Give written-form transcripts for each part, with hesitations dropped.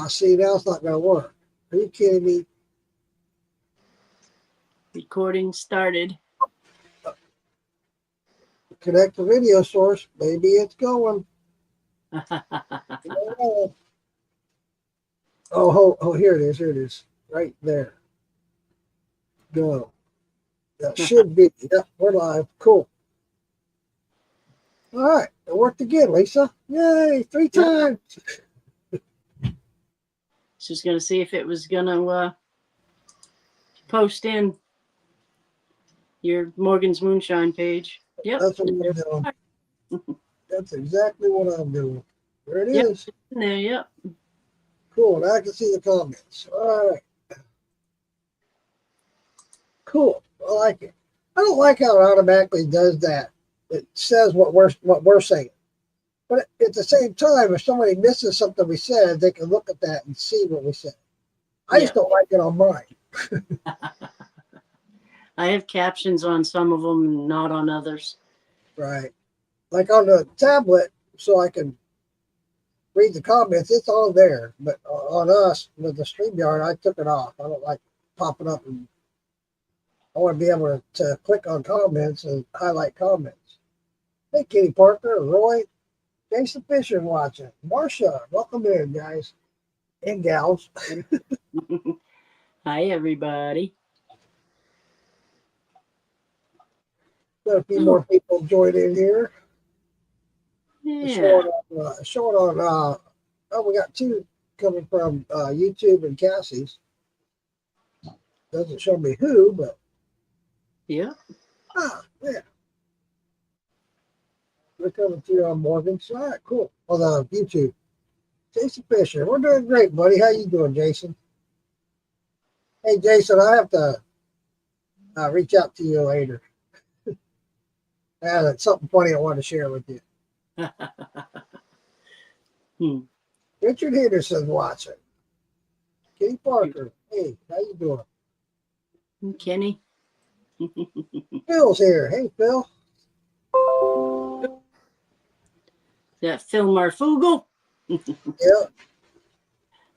See, now it's not going to work. Are you kidding me? Recording started. Connect the video source. Maybe it's going. Oh, here it is. Here it is. Right there. Go. That should be. Yep, we're live. Cool. All right. It worked again, Lisa. Yay. 3 times. Just going to see if it was going to post in your Morgan's Moonshine page. Yep. That's what I'm doing. That's exactly what I'm doing. There it Yep. is. In there, yep. Cool. Now I can see the comments. All right. Cool. I like it. I don't like how it automatically does that. It says what we're saying. But at the same time, if somebody misses something we said, they can look at that and see what we said. I just don't like it on mine. I have captions on some of them and not on others. Right. Like on the tablet, so I can read the comments, it's all there. But on us, with the StreamYard, I took it off. I don't like popping up, and I want to be able to click on comments and highlight comments. Hey, Kitty Parker, Roy, Jason Fisher watching. Marsha, welcome in, guys and gals. Hi, everybody. Got a few more people join in here. Yeah. Showing on we got 2 coming from YouTube and Cassie's. Doesn't show me who, but yeah. Yeah. We're coming to you on Morgan's. All right, cool. On YouTube. Jason Fisher. We're doing great, buddy. How you doing, Jason? Hey, Jason, I have to reach out to you later. That's something funny I want to share with you. Richard Henderson's watching. Kitty Parker. Hey, how you doing? Kenny. Phil's here. Hey, Phil. That Phil Marfugel. Yeah.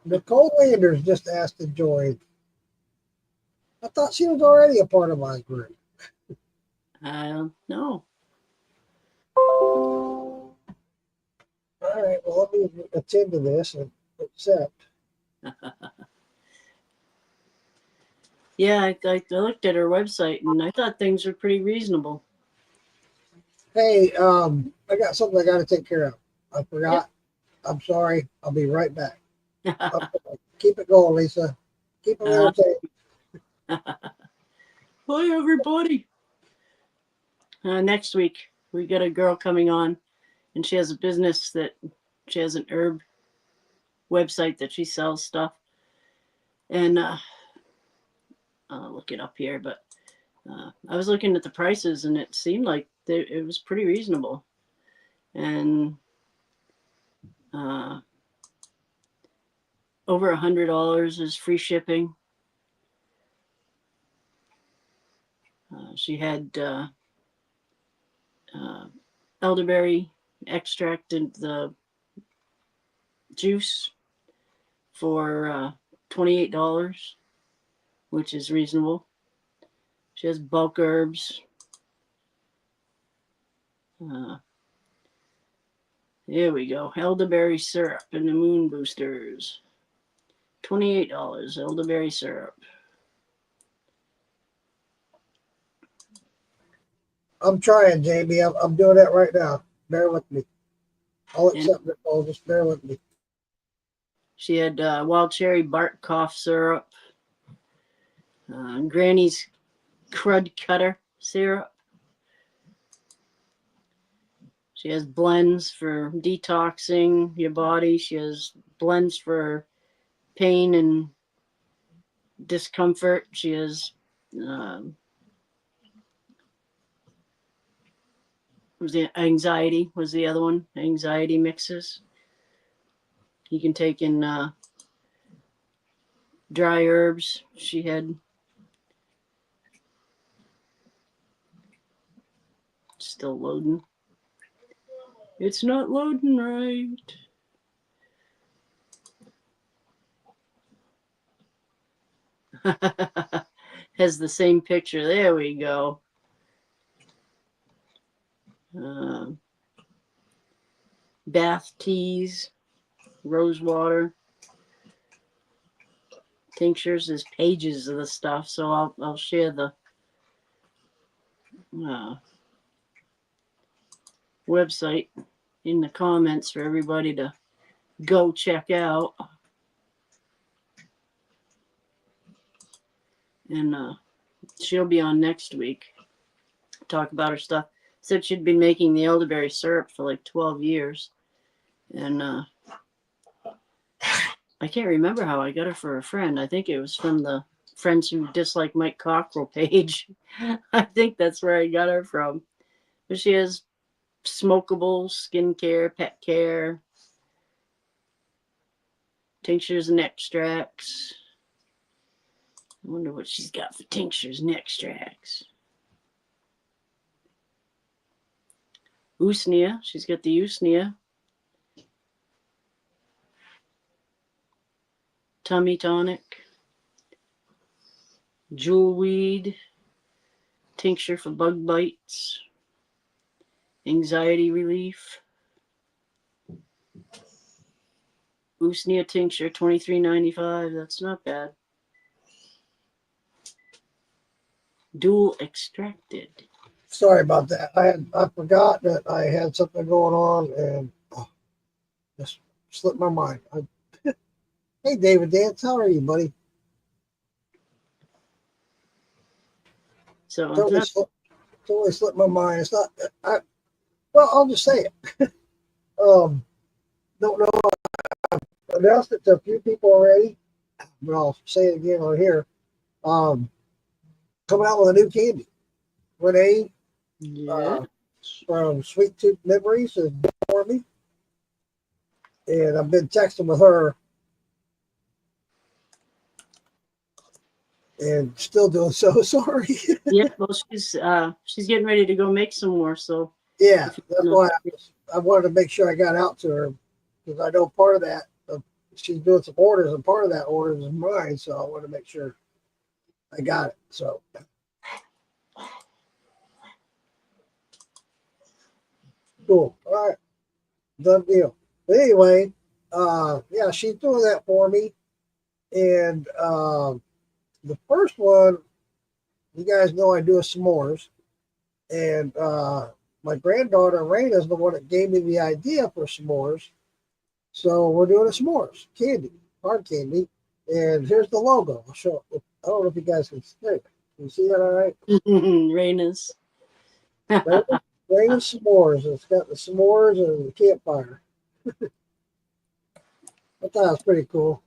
Nicole Landers just asked to join. I thought she was already a part of my group. I don't know. All right. Well, let me attend to this and accept. Yeah, I looked at her website and I thought things were pretty reasonable. Hey, I got something I got to take care of. I forgot. Yep. I'm sorry. I'll be right back. Keep it going, Lisa. Keep it entertained. Bye, everybody. Next week, we got a girl coming on, and she has a business that she has an herb website that she sells stuff. And I'll look it up here, but I was looking at the prices, and it seemed like it was pretty reasonable. And over $100 is free shipping. She had elderberry extract in the juice for $28, which is reasonable. She has bulk herbs. Here we go. Elderberry syrup and the moon boosters. $28 elderberry syrup. I'm trying, Jamie. I'm doing that right now. Bear with me. I'll accept it. I'll just bear with me. She had wild cherry bark cough syrup. Granny's crud cutter syrup. She has blends for detoxing your body. She has blends for pain and discomfort. She has was the anxiety was the other one. Anxiety mixes. You can take in dry herbs. She had still loading. It's not loading right. Has the same picture. There we go. Bath teas, rose water, tinctures. There's pages of the stuff, so I'll share the website in the comments for everybody to go check out. And she'll be on next week. Talk about her stuff. Said she'd been making the elderberry syrup for like 12 years. And I can't remember how I got her for a friend. I think it was from the Friends Who Dislike Mike Cockrell page. I think that's where I got her from. But she has smokable, skincare, pet care, tinctures and extracts. I wonder what she's got for tinctures and extracts. Usnea. She's got the Usnea. Tummy tonic. Jewelweed. Tincture for bug bites. Anxiety relief. Usnea tincture, $23.95. That's not bad. Dual extracted. Sorry about that. I forgot that I had something going on and just slipped my mind. Hey, David Dance, how are you, buddy? So totally slipped my mind. It's not. Well, I'll just say it. Don't know. I've announced it to a few people already, but I'll say it again on here. Coming out with a new candy. Renee from Sweet Tooth Memories is for me, and I've been texting with her, and still doing so. Sorry. Yeah, well, she's getting ready to go make some more. So yeah, that's why I wanted to make sure I got out to her because I know part of that she's doing some orders, and part of that order is mine. So I want to make sure I got it. So. Cool. All right. Done deal. But anyway, yeah, she's doing that for me. And the first one, you guys know I do a s'mores. And my granddaughter, Raina, is the one that gave me the idea for s'mores. So we're doing a s'mores candy, hard candy. And here's the logo. I'll show it. I don't know if you guys can see it. Can you see that all right? Raina's. Raina's s'mores. It's got the s'mores and the campfire. I thought it was pretty cool.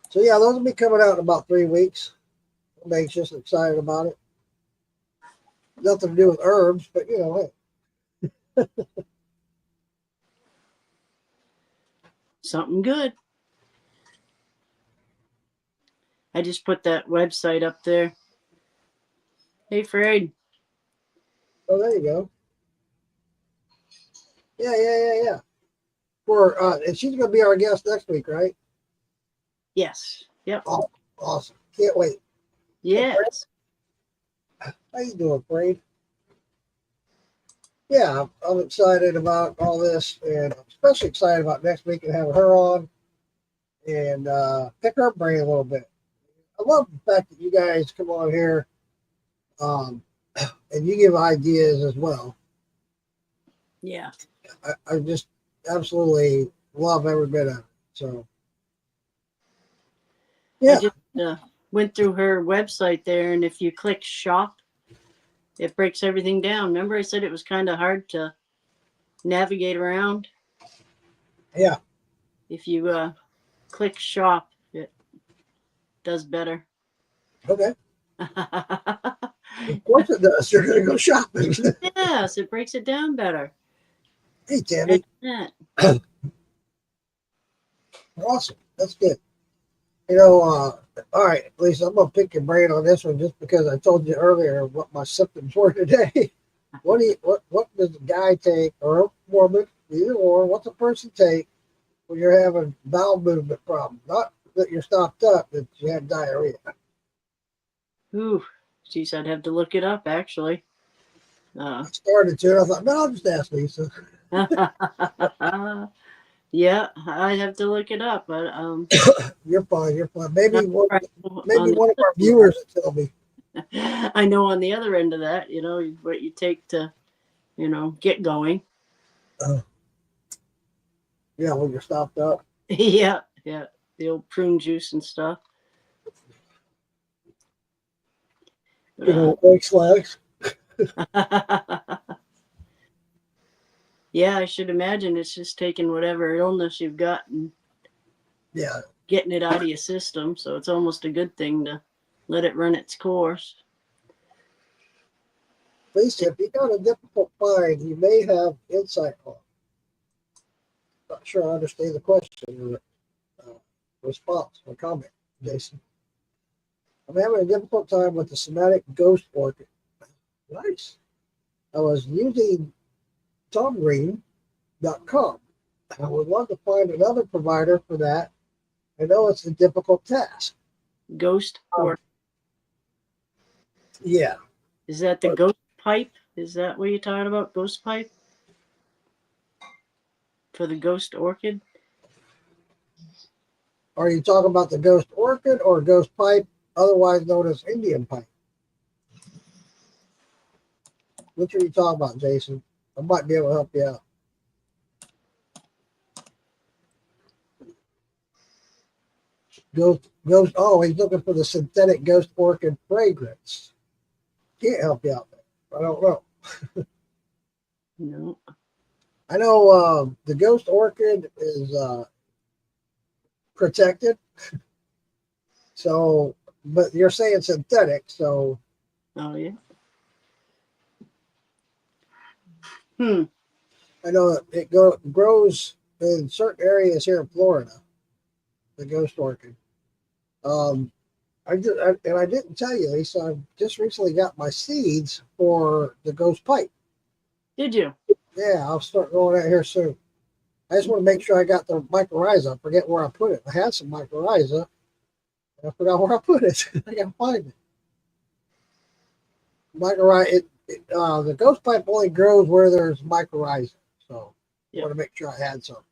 So yeah, those will be coming out in about 3 weeks. I'm anxious and excited about it. Nothing to do with herbs, but you know, hey. Something good. I just put that website up there. Hey, Fred. Oh, there you go. Yeah. For and she's going to be our guest next week, right? Yes. Yep. Oh, awesome. Can't wait. Yes. How you doing, Fred? Yeah, I'm excited about all this, and I'm especially excited about next week and having her on and pick her brain a little bit. I love the fact that you guys come on here and you give ideas as well. Yeah. I just absolutely love every bit of it. So, yeah. I just went through her website there, and if you click shop, it breaks everything down. Remember I said it was kind of hard to navigate around? Yeah. If you click shop, it does better. Okay. Of course it does. You're going to go shopping. Yes, it breaks it down better. Hey, Tammy. Awesome. That's good. You know, all right, Lisa, I'm going to pick your brain on this one just because I told you earlier what my symptoms were today. What does a guy take, or a woman, either or, what's a person take when you're having bowel movement problems? Not that you're stopped up that you had diarrhea. Ooh, geez, I'd have to look it up actually. I started to, and I thought, no, I'll just ask Lisa. Yeah, I'd have to look it up, but You're fine. You're fine. Maybe not one, right maybe on one of our viewers will tell me. I know on the other end of that, what you take to, get going. Yeah, when you're stopped up. Yeah, yeah, the old prune juice and stuff. But, Good old Oaks legs. yeah, I should imagine it's just taking whatever illness you've got and Yeah. getting it out of your system. So it's almost a good thing to let it run its course. Lisa, if you got a difficult find, you may have insight on. Not sure I understand the question or response or comment, Jason. I'm having a difficult time with the somatic ghost orchid. Nice. I was using tomgreen.com. I would love to find another provider for that. I know it's a difficult task. Ghost or Yeah. is that the ghost pipe? Is that what you're talking about? Ghost pipe for the ghost orchid? Are you talking about the ghost orchid or ghost pipe, otherwise known as Indian pipe? Which are you talking about, Jason? I might be able to help you out. Ghost. Oh, he's looking for the synthetic ghost orchid fragrance. Can't help you out there. I don't know. No. I know the ghost orchid is protected. So, but you're saying synthetic, so. Oh yeah. I know it grows in certain areas here in Florida. The ghost orchid. I didn't tell you, Lisa. I just recently got my seeds for the ghost pipe. Did you? Yeah, I'll start going out here soon. I just want to make sure I got the mycorrhiza. I forget where I put it. I had some mycorrhiza. I forgot where I put it. I gotta find it. Mycorrhiza. The ghost pipe only grows where there's mycorrhiza. So I want to make sure I had some.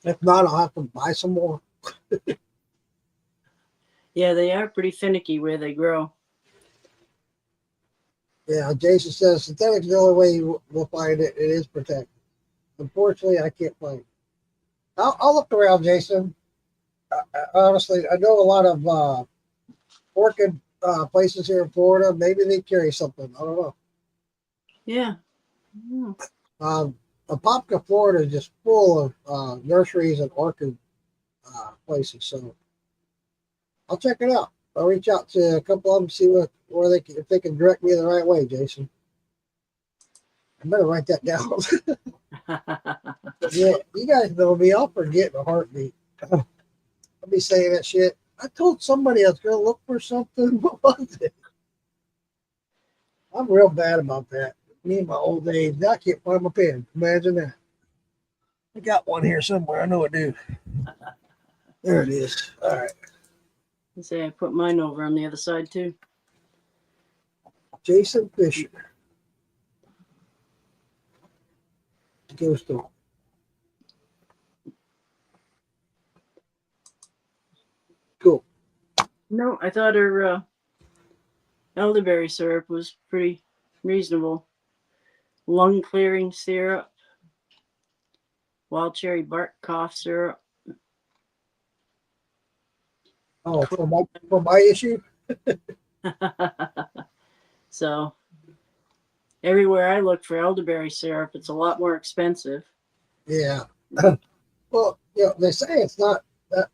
If not, I'll have to buy some more. Yeah, they are pretty finicky where they grow. Yeah, Jason says synthetic's the only way you will find it. It is protected. Unfortunately, I can't find it. I'll look around, Jason. Honestly, I know a lot of orchid places here in Florida. Maybe they carry something. I don't know. Yeah. Apopka, Florida is just full of nurseries and orchid places. So I'll check it out. I'll reach out to a couple of them, see where if they can direct me the right way, Jason. I better write that down. Yeah, you guys know me. I'll forget in a heartbeat. I'll be saying that shit. I told somebody I was going to look for something. What was it? I'm real bad about that. Me and my old age. Now I can't find my pen. Imagine that. I got one here somewhere. I know I do. There it is. All right. Let's say I put mine over on the other side too. Jason Fisher. Ghost Orchid. Cool. No, I thought her elderberry syrup was pretty reasonable. Lung clearing syrup, wild cherry bark cough syrup. Oh, for my issue? So everywhere I look for elderberry syrup, it's a lot more expensive. Yeah. Well, they say it's not that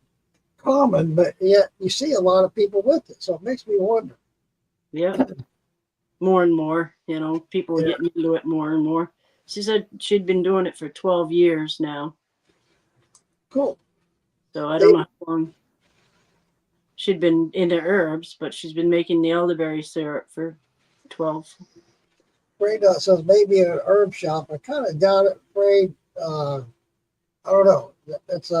common, but yet you see a lot of people with it. So it makes me wonder. Yeah. More and more, people are Yeah. getting into it more and more. She said she'd been doing it for 12 years now. Cool. So I don't know how long she'd been into herbs, but she's been making the elderberry syrup for 12. Frey says maybe in an herb shop. I kind of doubt it, Frey. I don't know. It's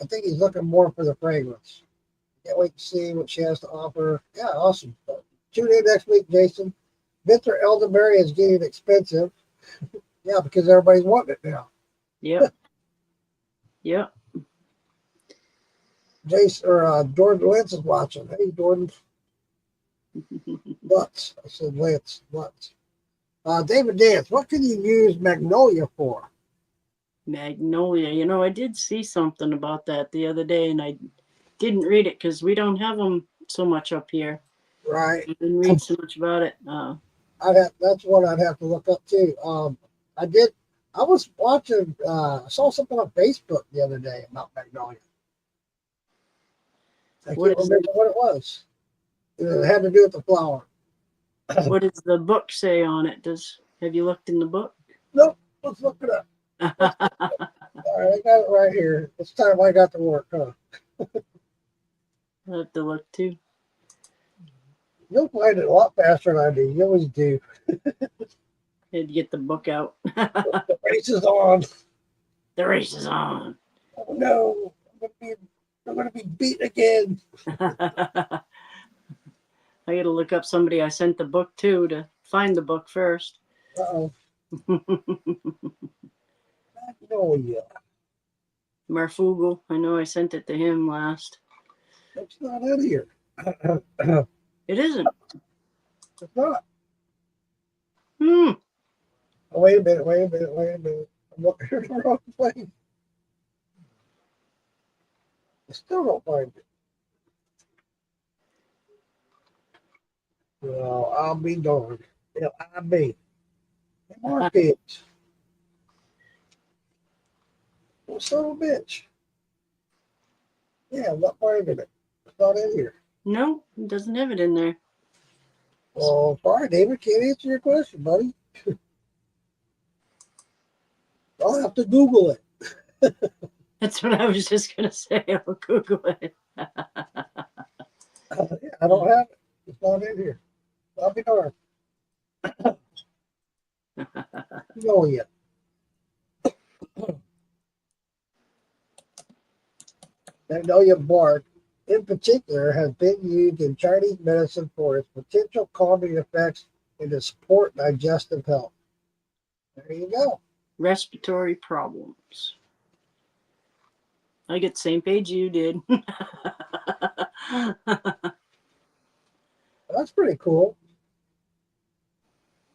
I think he's looking more for the fragrance. Can't wait to see what she has to offer. Yeah, awesome. Tune in next week, Jason. Victor Elderberry is getting expensive. Yeah, because everybody's wanting it now. Yep. Yep. Jason or Jordan Lentz is watching. Hey, Jordan. Lutz. I said Lentz. Lutz. David Dance, what can you use Magnolia for? Magnolia. You know, I did see something about that the other day, and I didn't read it because we don't have them so much up here. Right. I didn't read so much about it. That's what I'd have to look up too. I did. I was watching. I saw something on Facebook the other day about Magnolia. I What can't is remember what it was. It had to do with the flower. What does the book say on it? Have you looked in the book? Nope. Let's look it up. All right, I got it right here. It's time I got to work, huh? I'll have to look too. You'll find it a lot faster than I do. You always do. Had to get the book out. The race is on. The race is on. Oh no! I'm gonna be beat again. I got to look up somebody I sent the book to find the book first. Uh-oh. Magnolia. Marfugal. I know I sent it to him last. It's not in here. It isn't. It's not. Hmm. Oh, wait a minute. I'm looking at the wrong place. I still don't find it. Well, I'll be darned. L-I-B. Markets. Well, son of a bitch. Yeah, I'm not finding it. It's not in here. No, it doesn't have it in there. Oh, sorry, David. Can't answer your question, buddy. I'll have to Google it. That's what I was just going to say. I'll Google it. I don't have it. It's not in here. I'll be darned. Magnolia. Magnolia bark, in particular, has been used in Chinese medicine for its potential calming effects and to support digestive health. There you go. Respiratory problems. I get the same page you did. That's pretty cool.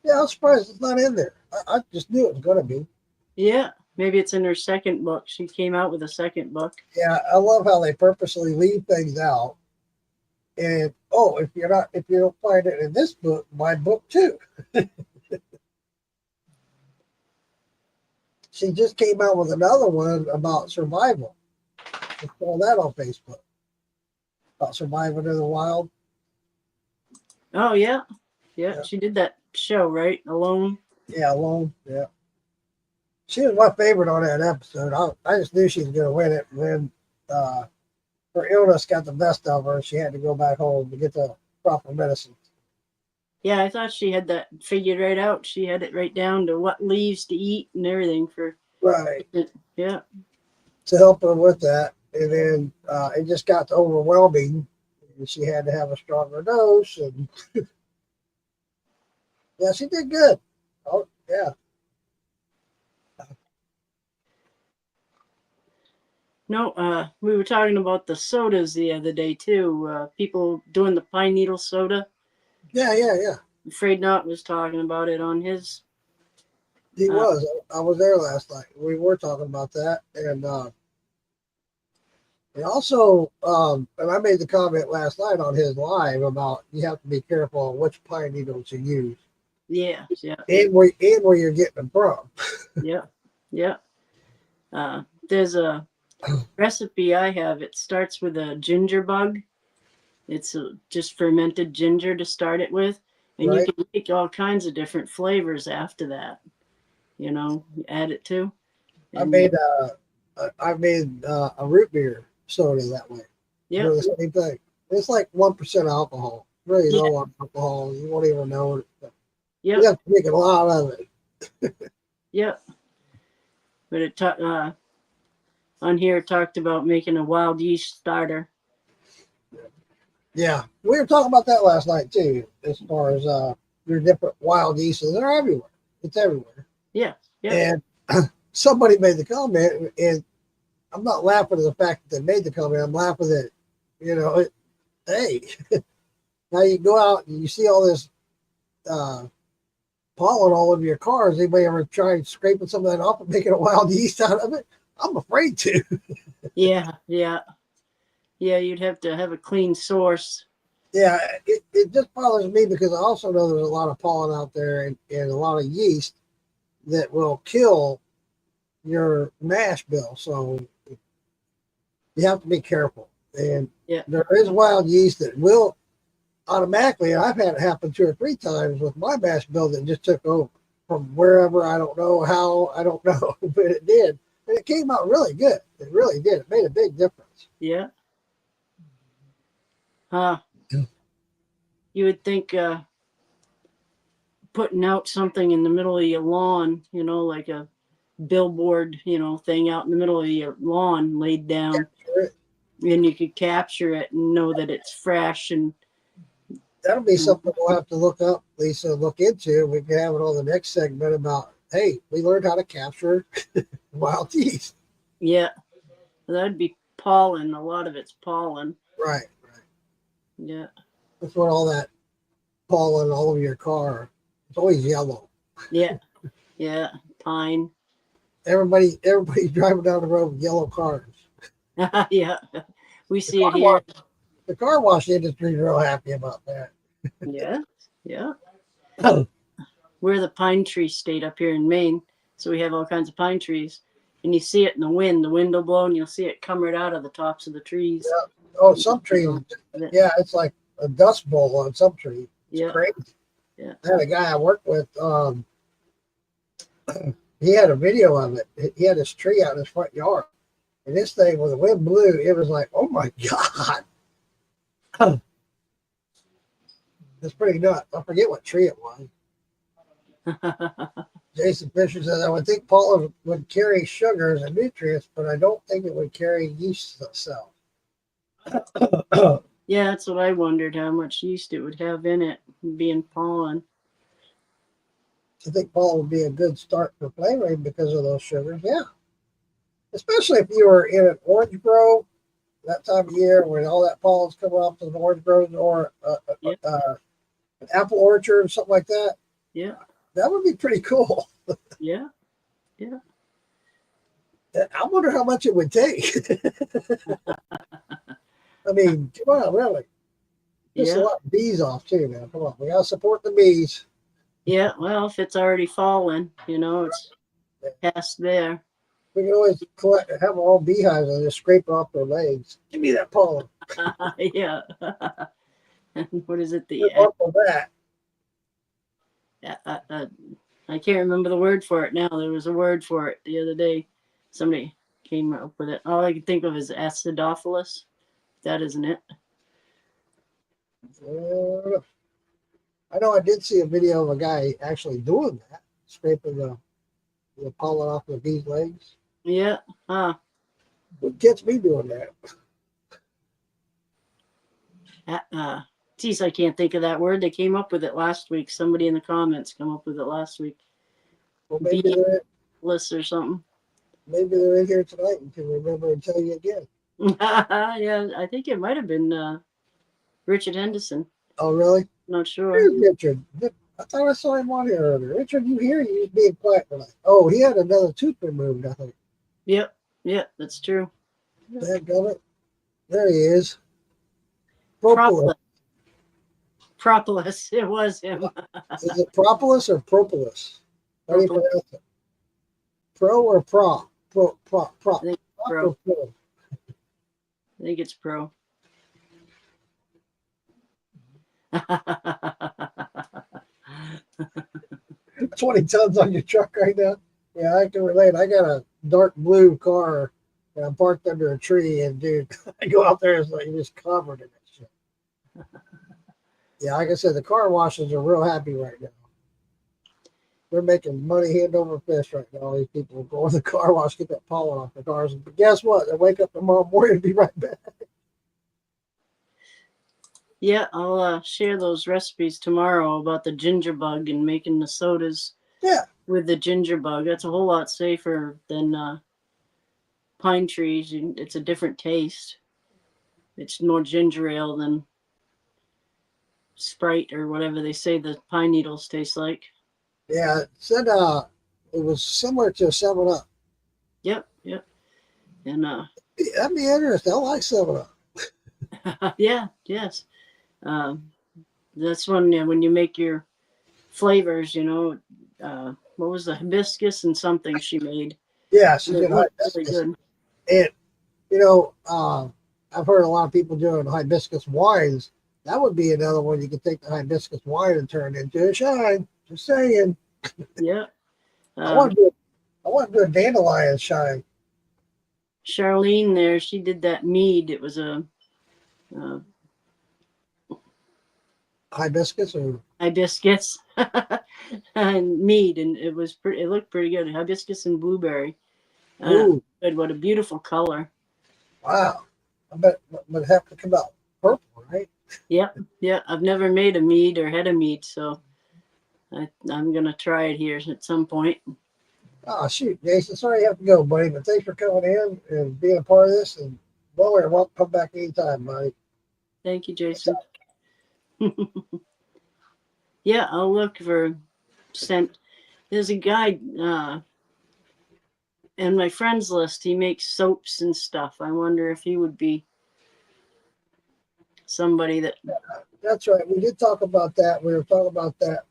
Yeah, I'm surprised it's not in there. I just knew it was going to be. Yeah, maybe it's in her second book. She came out with a second book. Yeah, I love how they purposely leave things out. And if you don't find it in this book, my book too. She just came out with another one about survival. I saw that on Facebook. About surviving in the wild. Oh yeah. Yeah, she did that show, right? Alone. Yeah, alone. Yeah. She was my favorite on that episode. I just knew she was going to win it. And then her illness got the best of her. She had to go back home to get the proper medicine. Yeah, I thought she had that figured right out. She had it right down to what leaves to eat and everything for. Right. Yeah. To help her with that. And then it just got overwhelming. And she had to have a stronger dose. And yeah, she did good. Oh, yeah. No, we were talking about the sodas the other day too. People doing the pine needle soda. Yeah. Afraid Not was talking about it on his. He was. I was there last night. We were talking about that. And also, and I made the comment last night on his live about you have to be careful on which pine needles you use. Yeah. And where you're getting them from. Yeah. There's a recipe I have. It starts with a ginger bug. It's just fermented ginger to start it with. And Right. you can make all kinds of different flavors after that. Add it to. I made a root beer soda that way. Yeah. Do the same thing. It's like 1% alcohol. Really low on alcohol. You won't even know it. Yeah. You have to make a lot of it. Yeah. But on here talked about making a wild yeast starter. Yeah, we were talking about that last night too, as far as your different wild yeasts. They're everywhere. It's everywhere. Yeah, yeah, And somebody made the comment, and I'm not laughing at the fact that they made the comment. I'm laughing at, hey, now you go out and you see all this pollen all over your cars. Anybody ever try scraping some of that off and making a wild yeast out of it? I'm afraid to. yeah, yeah. Yeah, you'd have to have a clean source. Yeah, it just bothers me because I also know there's a lot of pollen out there and a lot of yeast that will kill your mash bill. So you have to be careful. And Yeah, there is wild yeast that will automatically, and I've had it happen 2 or 3 times with my mash bill that just took over from wherever. I don't know how, I don't know, but it did. And it came out really good. It really did. It made a big difference. yeah. You would think putting out something in the middle of your lawn, like a billboard, thing out in the middle of your lawn laid down, and you could capture it and know that it's fresh. And That'll be something we'll have to look up, Lisa, look into. We can have it on the next segment about, hey, we learned how to capture wild yeast. yeah, that'd be pollen. A lot of it's pollen. Right. Yeah, That's what all that pollen all over your car. It's always yellow. yeah, yeah. Pine. Everybody driving down the road with yellow cars. Yeah, we The see it car here. the car wash industry is real happy about that. Yeah, yeah. We're the pine tree state up here in Maine, so we have all kinds of pine trees. And you see it in the wind. The wind will blow, and you'll see it come right out of the tops of the trees. Oh, some trees, yeah, it's like a dust bowl on some trees. It's Yeah, crazy. yeah. I had a guy I worked with. He had a video of it. He had this tree out in his front yard, and this thing, when the wind blew, it was like, oh my god, it's pretty nuts. I forget what tree it was. Jason Fisher says, I would think pollen would carry sugars and nutrients, but I don't think it would carry yeast cells. Yeah, that's what I wondered, how much yeast it would have in it, being pollen. I think pollen would be a good start for flavoring because of those sugars. Yeah. Especially if you were in an orange grove that time of year when all that pollen's coming off to the orange groves, or Yep. An apple orchard or something like that. Yeah, That would be pretty cool. yeah. I wonder how much it would take. I mean, come on, really. Just a Yeah, lot of bees off too, man. Come on, we gotta support the bees. yeah. Well, if it's already fallen, it's past there. We can always have our own beehives and just scrape off their legs. Give me that pollen. Yeah. And what is it? Good luck with that. I can't remember the word for it now. There was a word for it the other day. Somebody came up with it. All I can think of is acidophilus. That isn't it. I know I did see a video of a guy actually doing that, scraping the pollen off the bee's legs. Yeah. What gets me doing that? Geez, I can't think of that word. They came up with it last week. Somebody in the comments come up with it last week. Well, maybe they're or something. Maybe they're in here tonight and can remember and tell you again. Yeah, I think it might have been Richard Henderson. Oh, really? Not sure. Where's Richard? I thought I saw him on here earlier. Richard, you here? You being quiet tonight. Oh, he had another tooth removed, I think. Yep, that's true. Dadgummit. There he is. Propolis. Propolis. It was him. Is it propolis or propolis? How do you pronounce it? Pro or pro? Pro. I think pro. Or pro? I think it's pro. 20 tons on your truck right now? Yeah, I can relate. I got a dark blue car and I'm parked under a tree, and dude, I go out there, it's like just covered in that shit. Yeah, like I said, the car washes are real happy right now. they're making money hand over fist right now. These people go in the car wash, get that pollen off their cars. But guess what? They wake up tomorrow morning and be right back. Yeah, I'll share those recipes tomorrow about the ginger bug and making the sodas Yeah. with the ginger bug. That's a whole lot safer than pine trees. It's a different taste. It's more ginger ale than Sprite or whatever they say the pine needles taste like. Yeah. It said it was similar to a 7 Up. Yep, yep. And That'd be interesting. I like 7 Up. yeah, yes. Um, that's when you make your flavors, what was the hibiscus and something she made? Yeah, she It did looked really hibiscus. good. And, I've heard a lot of people doing hibiscus wines. That would be another one you could take the hibiscus wine and turn into a shine. Just saying. Yeah. I want to do I want to do a dandelion shine. Charlene there, she did that mead. It was a uh, Hibiscus or hibiscus and mead, and it was pretty. It looked pretty good. Hibiscus and blueberry. ooh, Good. What a beautiful color. wow. I bet it would have to come out purple, right? Yep. Yeah. I've never made a mead or had a mead, so I'm gonna try it here at some point. Oh shoot, Jason, sorry you have to go, buddy, but thanks for coming in and being a part of this. And well, we're welcome to come back anytime, buddy. Thank you, Jason. Yeah, I'll look for scent. There's a guy in my friends list. He makes soaps and stuff. I wonder if he would be somebody that. That's right. We did talk about that. We were talking about that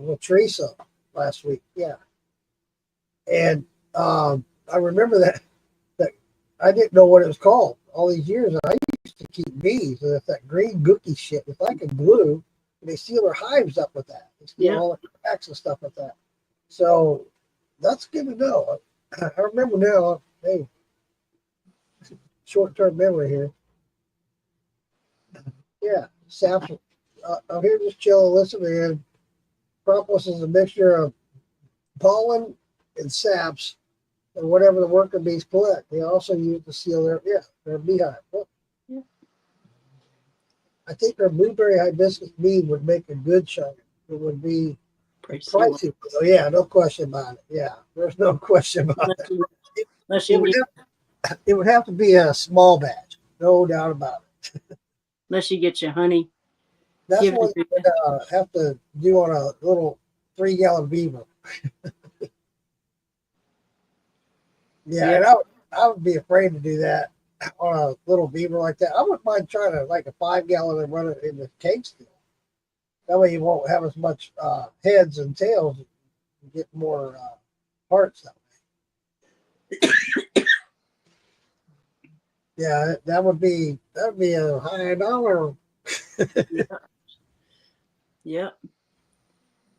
with Teresa last week. Yeah, and I remember that I didn't know what it was called all these years. I used to keep bees, and it's that green gooky shit. It's like a glue, and they seal their hives up with that. They seal all the cracks and stuff with that. So that's good to know. I remember now. Hey, short-term memory here. Yeah, saps. I'm here just chilling, listening in. Propolis is a mixture of pollen and saps and whatever the worker bees collect. They also use to seal their beehive. Well, Yeah. I think our blueberry hibiscus mead would make a good shine. It would be pricey. Oh, yeah, no question about it. Yeah, there's no question about it. It would have to be a small batch, no doubt about it. Unless you get your honey. That's what you would have to do on a little 3-gallon beaver. Yeah, and I would be afraid to do that on a little beaver like that. I wouldn't mind trying to like a 5-gallon and run it in the cake still. That way you won't have as much heads and tails. You get more parts that way. Yeah, that would be a high dollar. Yeah.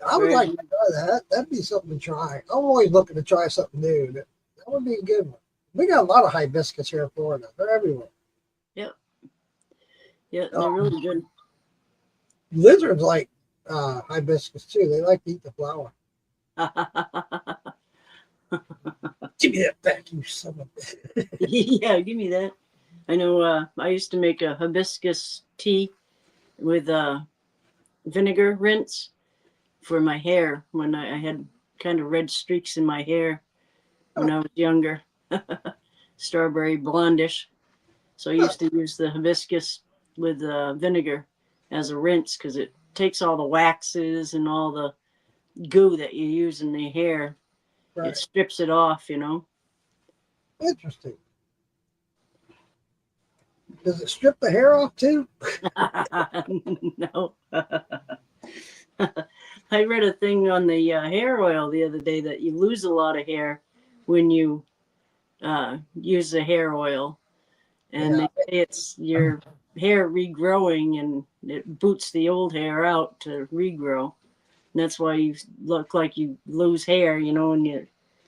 I would like to try that. That'd be something to try. I'm always looking to try something new. That would be a good one. We got a lot of hibiscus here in Florida. They're everywhere. Yep. Yeah, they're really good. Lizards like hibiscus too. They like to eat the flower. Give me that back, you son of a. Yeah, give me that. I know. I used to make a hibiscus tea with vinegar rinse for my hair when I had kind of red streaks in my hair when I was younger, strawberry blondish. So I used to use the hibiscus with vinegar as a rinse because it takes all the waxes and all the goo that you use in the hair. Right. It strips it off, Interesting. Does it strip the hair off too? No. I read a thing on the hair oil the other day that you lose a lot of hair when you use the hair oil. And they say it's your hair regrowing and it boots the old hair out to regrow. And that's why you look like you lose hair, when you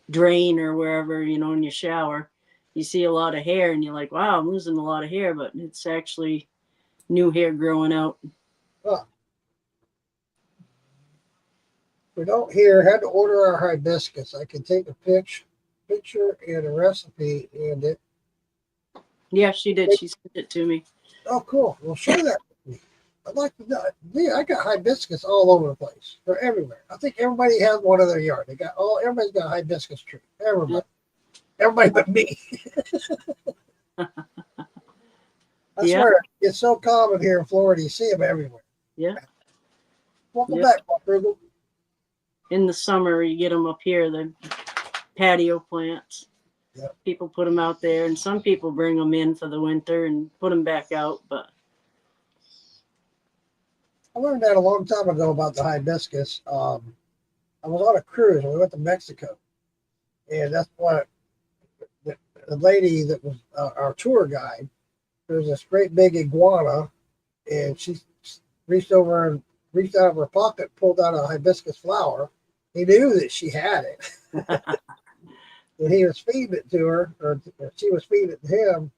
drain or wherever, in your shower. You see a lot of hair and you're like, wow, I'm losing a lot of hair, but it's actually new hair growing out. Huh. We don't hear. Had to order our hibiscus. I can take a picture and a recipe, and it. Yeah, she did. She sent it to me. Oh, cool. Well, share that with me. I'd like to know. Yeah, I got hibiscus all over the place. They're everywhere. I think everybody has one in their yard. Everybody's got a hibiscus tree. Everybody but me. I Yeah. swear, it's so common here in Florida. You see them everywhere. Yeah. Welcome Yeah. back, Bob Frugal. In the summer, you get them up here, the patio plants. Yep. People put them out there, and some people bring them in for the winter and put them back out. But I learned that a long time ago about the hibiscus. I was on a cruise and we went to Mexico, and that's what the lady that was our tour guide. There's this great big iguana, and she reached over and reached out of her pocket, pulled out a hibiscus flower. He knew that she had it, and he was feeding it to her, or she was feeding it to him,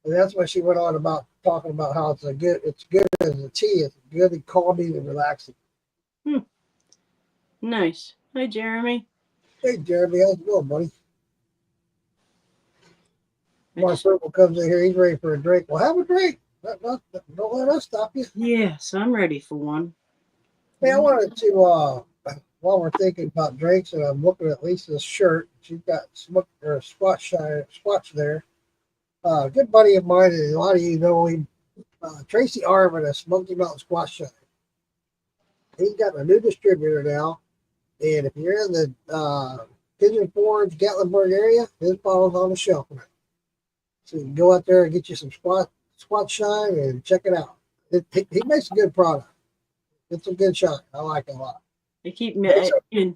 and that's when she went on about talking about how it's good as a tea. It's good and calming and relaxing. nice. Hi, Jeremy. Hey, Jeremy, how's it going, buddy? I Mark just- Circle comes in here. He's ready for a drink. Well, have a drink. Don't let us stop you. Yes, I'm ready for one. Hey, I wanted to, while we're thinking about drinks, and I'm looking at Lisa's shirt. She's got Squatch there. Good buddy of mine, and a lot of you know him, Tracy Arvin of Smoky Mountain Squash Shine. He's got a new distributor now, and if you're in the Pigeon Forge, Gatlinburg area, his bottle's on the shelf now. So you can go out there and get you some Squatch Shine and check it out. He makes a good product. It's a good shine. I like it a lot. I keep meaning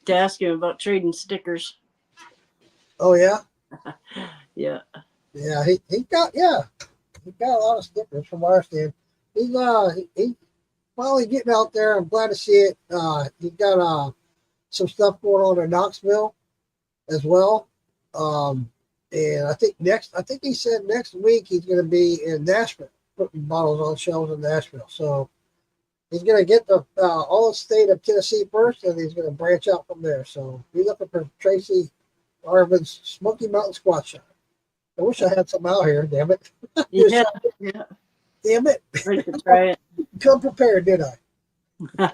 to ask him about trading stickers. Oh yeah, Yeah. yeah. He got a lot of stickers from what I understand. He's finally getting out there. I'm glad to see it. He's got some stuff going on in Knoxville as well. And I think he said next week he's going to be in Nashville, putting bottles on shelves in Nashville. So he's going to get the all the state of Tennessee first, and he's going to branch out from there. So be looking for Tracy Arvin's Smoky Mountain Squatch Shine. I wish I had some out here. Damn it! Yeah. Yeah. Damn it! Ready to try it. Come prepared, did I?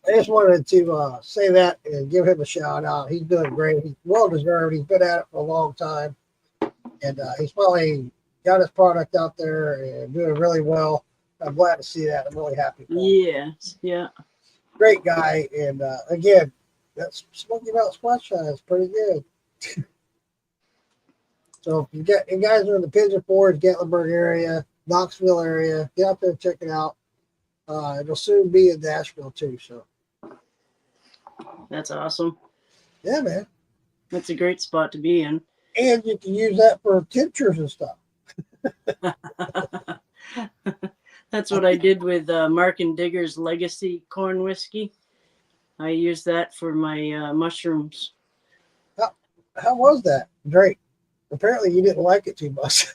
I just wanted to say that and give him a shout out. He's doing great. He's well deserved. He's been at it for a long time, and he's finally got his product out there and doing really well. I'm glad to see that. I'm really happy for him. Yes. Yeah. Great guy, and again, that Smoky Mountain Squatch Shine is pretty good. So if you guys are in the Pigeon Forge, Gatlinburg area, Knoxville area, get out there and check it out. It'll soon be in Nashville too. So That's awesome. yeah, man. That's a great spot to be in. And you can use that for tinctures and stuff. That's what I did with Mark and Digger's Legacy Corn Whiskey. I used that for my mushrooms. How was that, Drake? Apparently, you didn't like it too much.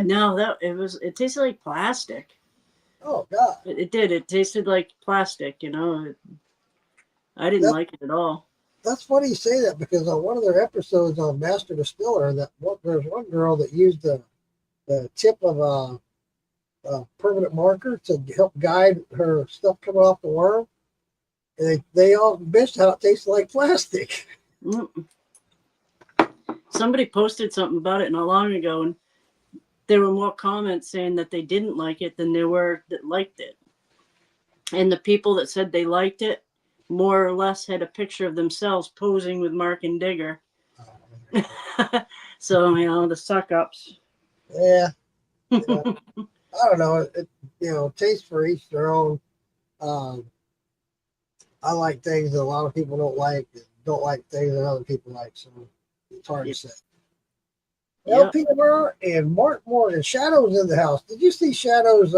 No, it tasted like plastic. Oh God, It did. It tasted like plastic. I didn't like it at all. that's funny you say that because on one of their episodes on Master Distiller, there's one girl that used the tip of a permanent marker to help guide her stuff coming off the worm, and they all bitched how it tasted like plastic. Mm-mm. Somebody posted something about it not long ago, and there were more comments saying that they didn't like it than there were that liked it. And the people that said they liked it more or less had a picture of themselves posing with Mark and Digger. So, the suck ups. Yeah. I don't know. Taste for each their own. I like things that a lot of people don't like things that other people like. So it's hard to say. LP Murr and Mark Morgan. Shadow's in the house. Did you see Shadow's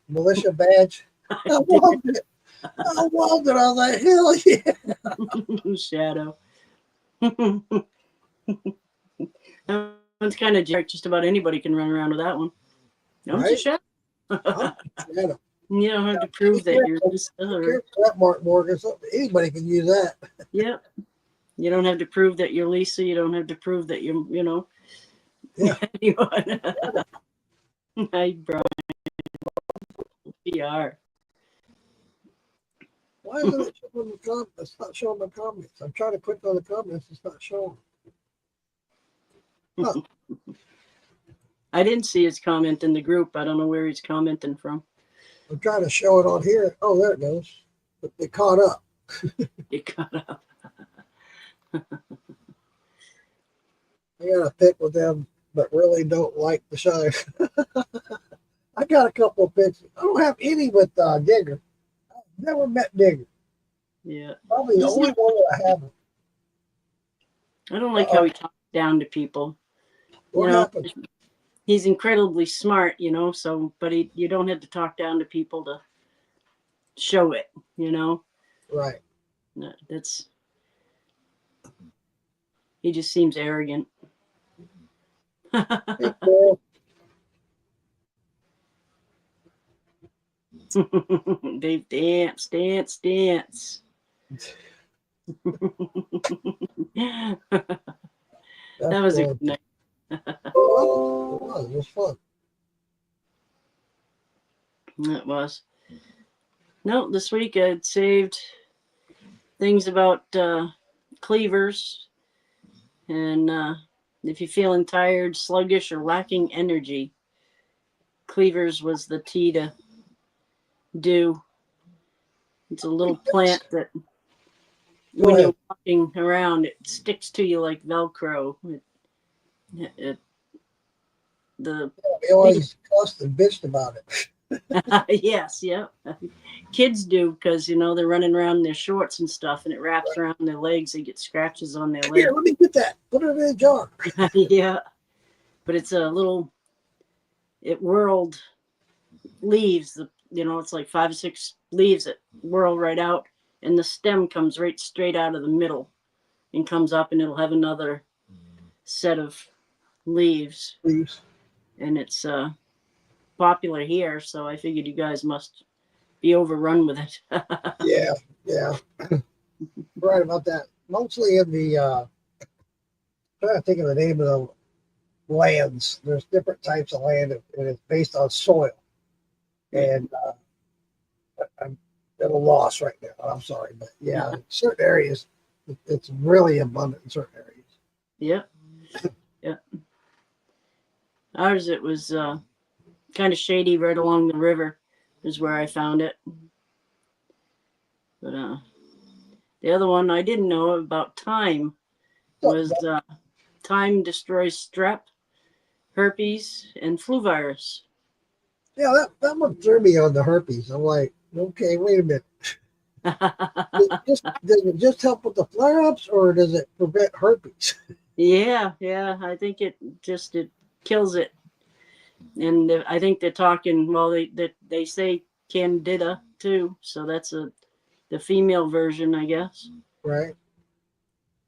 militia badge? I loved it. I loved it. I was like, hell yeah. Shadow. That one's kind of jerk. Just about anybody can run around with that one. No, Right? it's a shadow. Shadow. You don't have to prove that you're Lisa Be or careful with that, Mark Morgan. Anybody can use that. yeah. You don't have to prove that you're Lisa. You don't have to prove that you're, Yeah. anyone. Hi, Brian. PR. Why isn't it showing the comments? It's not showing my comments. I'm trying to click on the comments. It's not showing. Huh. I didn't see his comment in the group. I don't know where he's commenting from. I'm trying to show it on here. Oh, there it goes. It caught up. It got up. I got to pick with them, but really don't like the shine. I got a couple of pictures. I don't have any with Digger. I've never met Digger. Yeah. Probably the only one that I haven't. I don't like how he talks down to people. What happened? He's incredibly smart, so, but you don't have to talk down to people to show it, Right. No, he just seems arrogant. Hey, Paul. They dance. That's That was a cool. good night. Oh, it was fun. It was. No, this week I'd saved things about cleavers. And if you're feeling tired, sluggish, or lacking energy, cleavers was the tea to do. It's a little plant that when you're walking around, it sticks to you like Velcro. The We always cussed and bitched about it. yes, yeah. Kids do because they're running around in their shorts and stuff, and it wraps around their legs. They get scratches on their legs. Here, let me get that. Put it in a jar. Yeah, but it's a little. It whirled leaves. It's like 5 or 6 leaves that whirl right out, and the stem comes right straight out of the middle, and comes up, and it'll have another set of leaves. And it's popular here, so I figured you guys must be overrun with it. Yeah. Right about that. Mostly in the trying to think of the name of the lands. There's different types of land, and it's based on soil. And I'm at a loss right now. I'm sorry, but yeah, in certain areas, it's really abundant in certain areas. Yep. Ours, it was kind of shady right along the river is where I found it. But the other one I didn't know about thyme was thyme destroys strep, herpes, and flu virus. Yeah, that one threw me on the herpes. I'm like, okay, wait a minute. Does it just help with the flare-ups, or does it prevent herpes? Yeah, I think it kills it. And I think they're talking, well, they say candida too, so that's the female version, I guess. Right.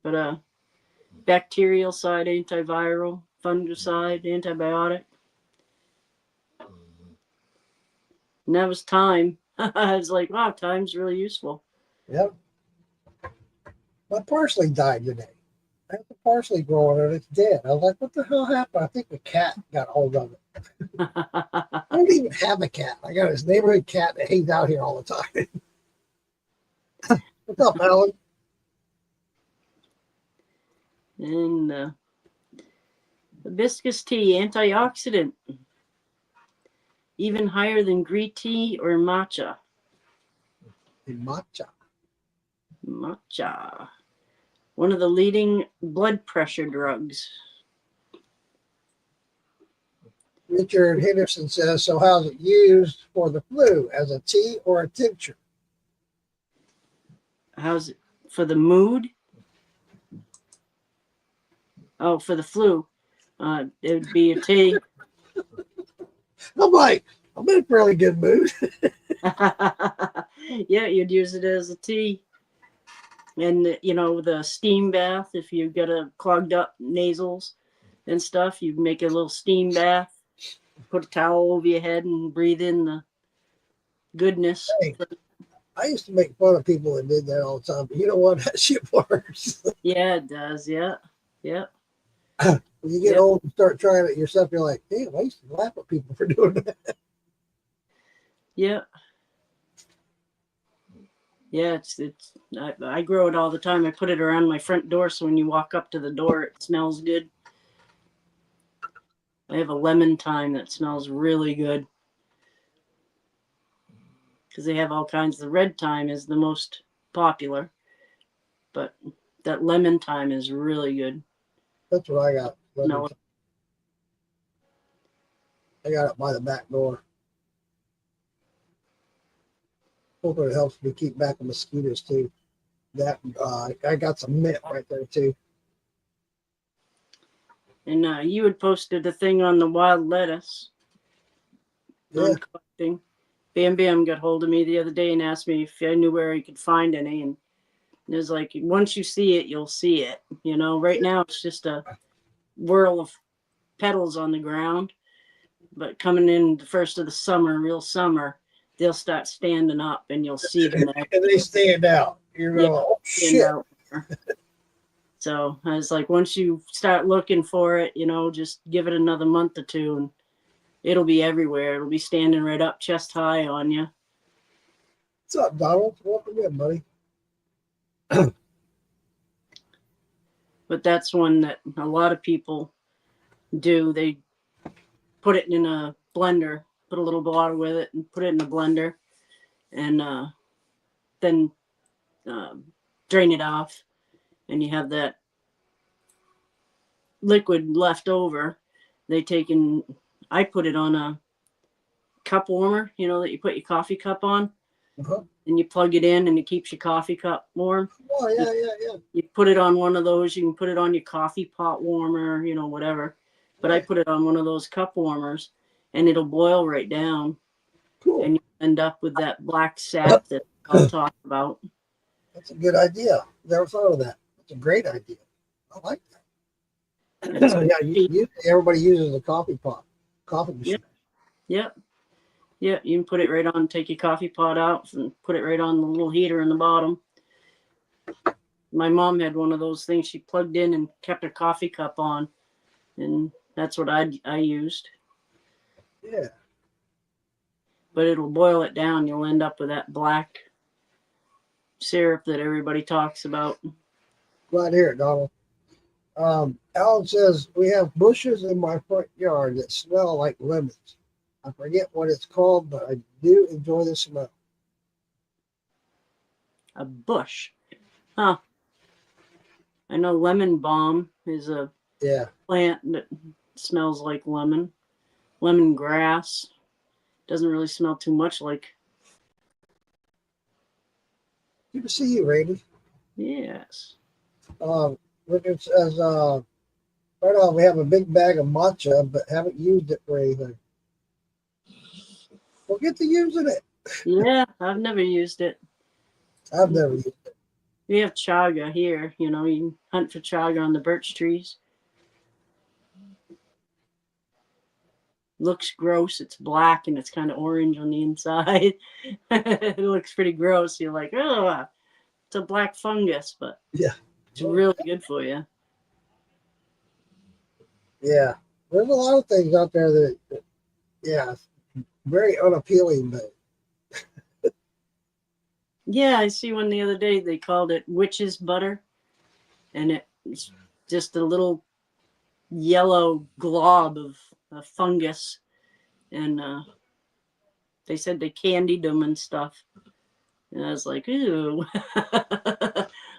But bacterial side, antiviral, fungicide, antibiotic. And that was thyme. I was like, wow, thyme's really useful. Yep. My parsley died today. I have the parsley growing and it's dead. I was like, what the hell happened? I think the cat got hold of it. I don't even have a cat. I got this neighborhood cat that hangs out here all the time. What's up, Alan? And hibiscus tea, antioxidant, even higher than green tea or matcha. Matcha. One of the leading blood pressure drugs. Richard Henderson says, so how's it used for the flu? As a tea or a tincture? How's it for the mood? Oh, for the flu. It would be a tea. I'm like, I'm in a fairly good mood. Yeah, you'd use it as a tea. And, the steam bath, if you've got a clogged up nasals and stuff, you make a little steam bath, put a towel over your head and breathe in goodness. Hey, I used to make fun of people that did that all the time, but you know what? That shit works. Yeah, it does. Yeah. Yeah. When you get Yep. old and start trying it yourself, you're like, damn, I used to laugh at people for doing that. Yeah. Yeah. I grow it all the time. I put it around my front door. So when you walk up to the door, it smells good. I have a lemon thyme that smells really good because they have all kinds. The red thyme is the most popular, but that lemon thyme is really good. That's what I got. Smell it. I got it by the back door. Hopefully it helps me keep back the mosquitoes too. That I got some mint right there too. And you had posted a thing on the wild lettuce Yeah, on collecting. Bam Bam got hold of me the other day and asked me if I knew where he could find any. And it was like, once you see it, you'll see it. You know, right now it's just a whirl of petals on the ground. But coming in the first of the summer, real summer, they'll start standing up and you'll see them there. and they stand out. You're Yeah, going, oh stand shit. out. So I was like, once you start looking for it, you know, just give it another month or two and it'll be everywhere. It'll be standing right up chest high on you. What's up, Donald? Welcome in, buddy. But that's one that a lot of people do. They put it in a blender, put a little water with it and put it in a blender and then drain it off. And you have that liquid left over. I put it on a cup warmer, you know, that you put your coffee cup on. Uh-huh. And you plug it in and it keeps your coffee cup warm. Oh, yeah. You put it on one of those. You can put it on your coffee pot warmer, you know, whatever. But I put it on one of those cup warmers and it'll boil right down. Cool. And you end up with that black sap that I'll talk about. That's a good idea. Never thought of that. That's a great idea. I like that. Yeah, everybody uses a coffee machine. Yep. You can put it right on, take your coffee pot out and put it right on the little heater in the bottom. My mom had one of those things she plugged in and kept her coffee cup on. And that's what I used. Yeah. But it'll boil it down. You'll end up with that black syrup that everybody talks about. Glad to hear it, Donald. Alan says, we have bushes in my front yard that smell like lemons. I forget what it's called, but I do enjoy the smell. A bush. Huh. I know lemon balm is a plant that smells like lemon. Lemon grass doesn't really smell too much like. Good to see you, Randy. Yes. Richard says, right now we have a big bag of matcha, but haven't used it for anything. We'll get to using it. Yeah, I've never used it. I've never used it. We have chaga here. You know, you can hunt for chaga on the birch trees. Looks gross. It's black and it's kind of orange on the inside. It looks pretty gross. You're like, oh, it's a black fungus, but yeah, it's really good for you. Yeah, there's a lot of things out there that yeah, very unappealing, but yeah, I see one the other day. They called it witch's butter, and it's just a little yellow glob of a fungus, and they said they candied them and stuff. And I was like, ooh,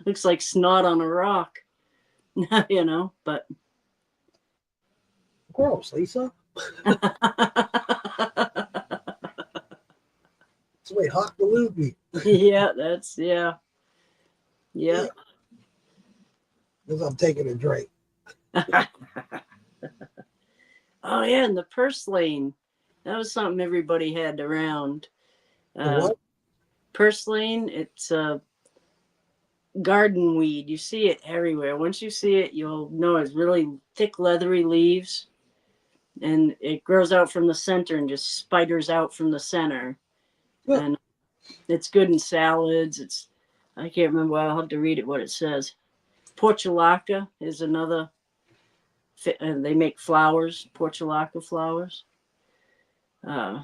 looks like snot on a rock, you know, but. Gross, Lisa. It's the way Hawk Baloo be. Yeah, that's, yeah. Because I'm taking a drink. Oh, yeah, and the purslane. That was something everybody had around. What? Purslane, it's a garden weed. You see it everywhere. Once you see it, you'll know it's really thick, leathery leaves. And it grows out from the center and just spiders out from the center. Huh. and it's good in salads. I can't remember. I'll have to read it what it says. Portulaca is another. And they make flowers, portulaca flowers. Uh,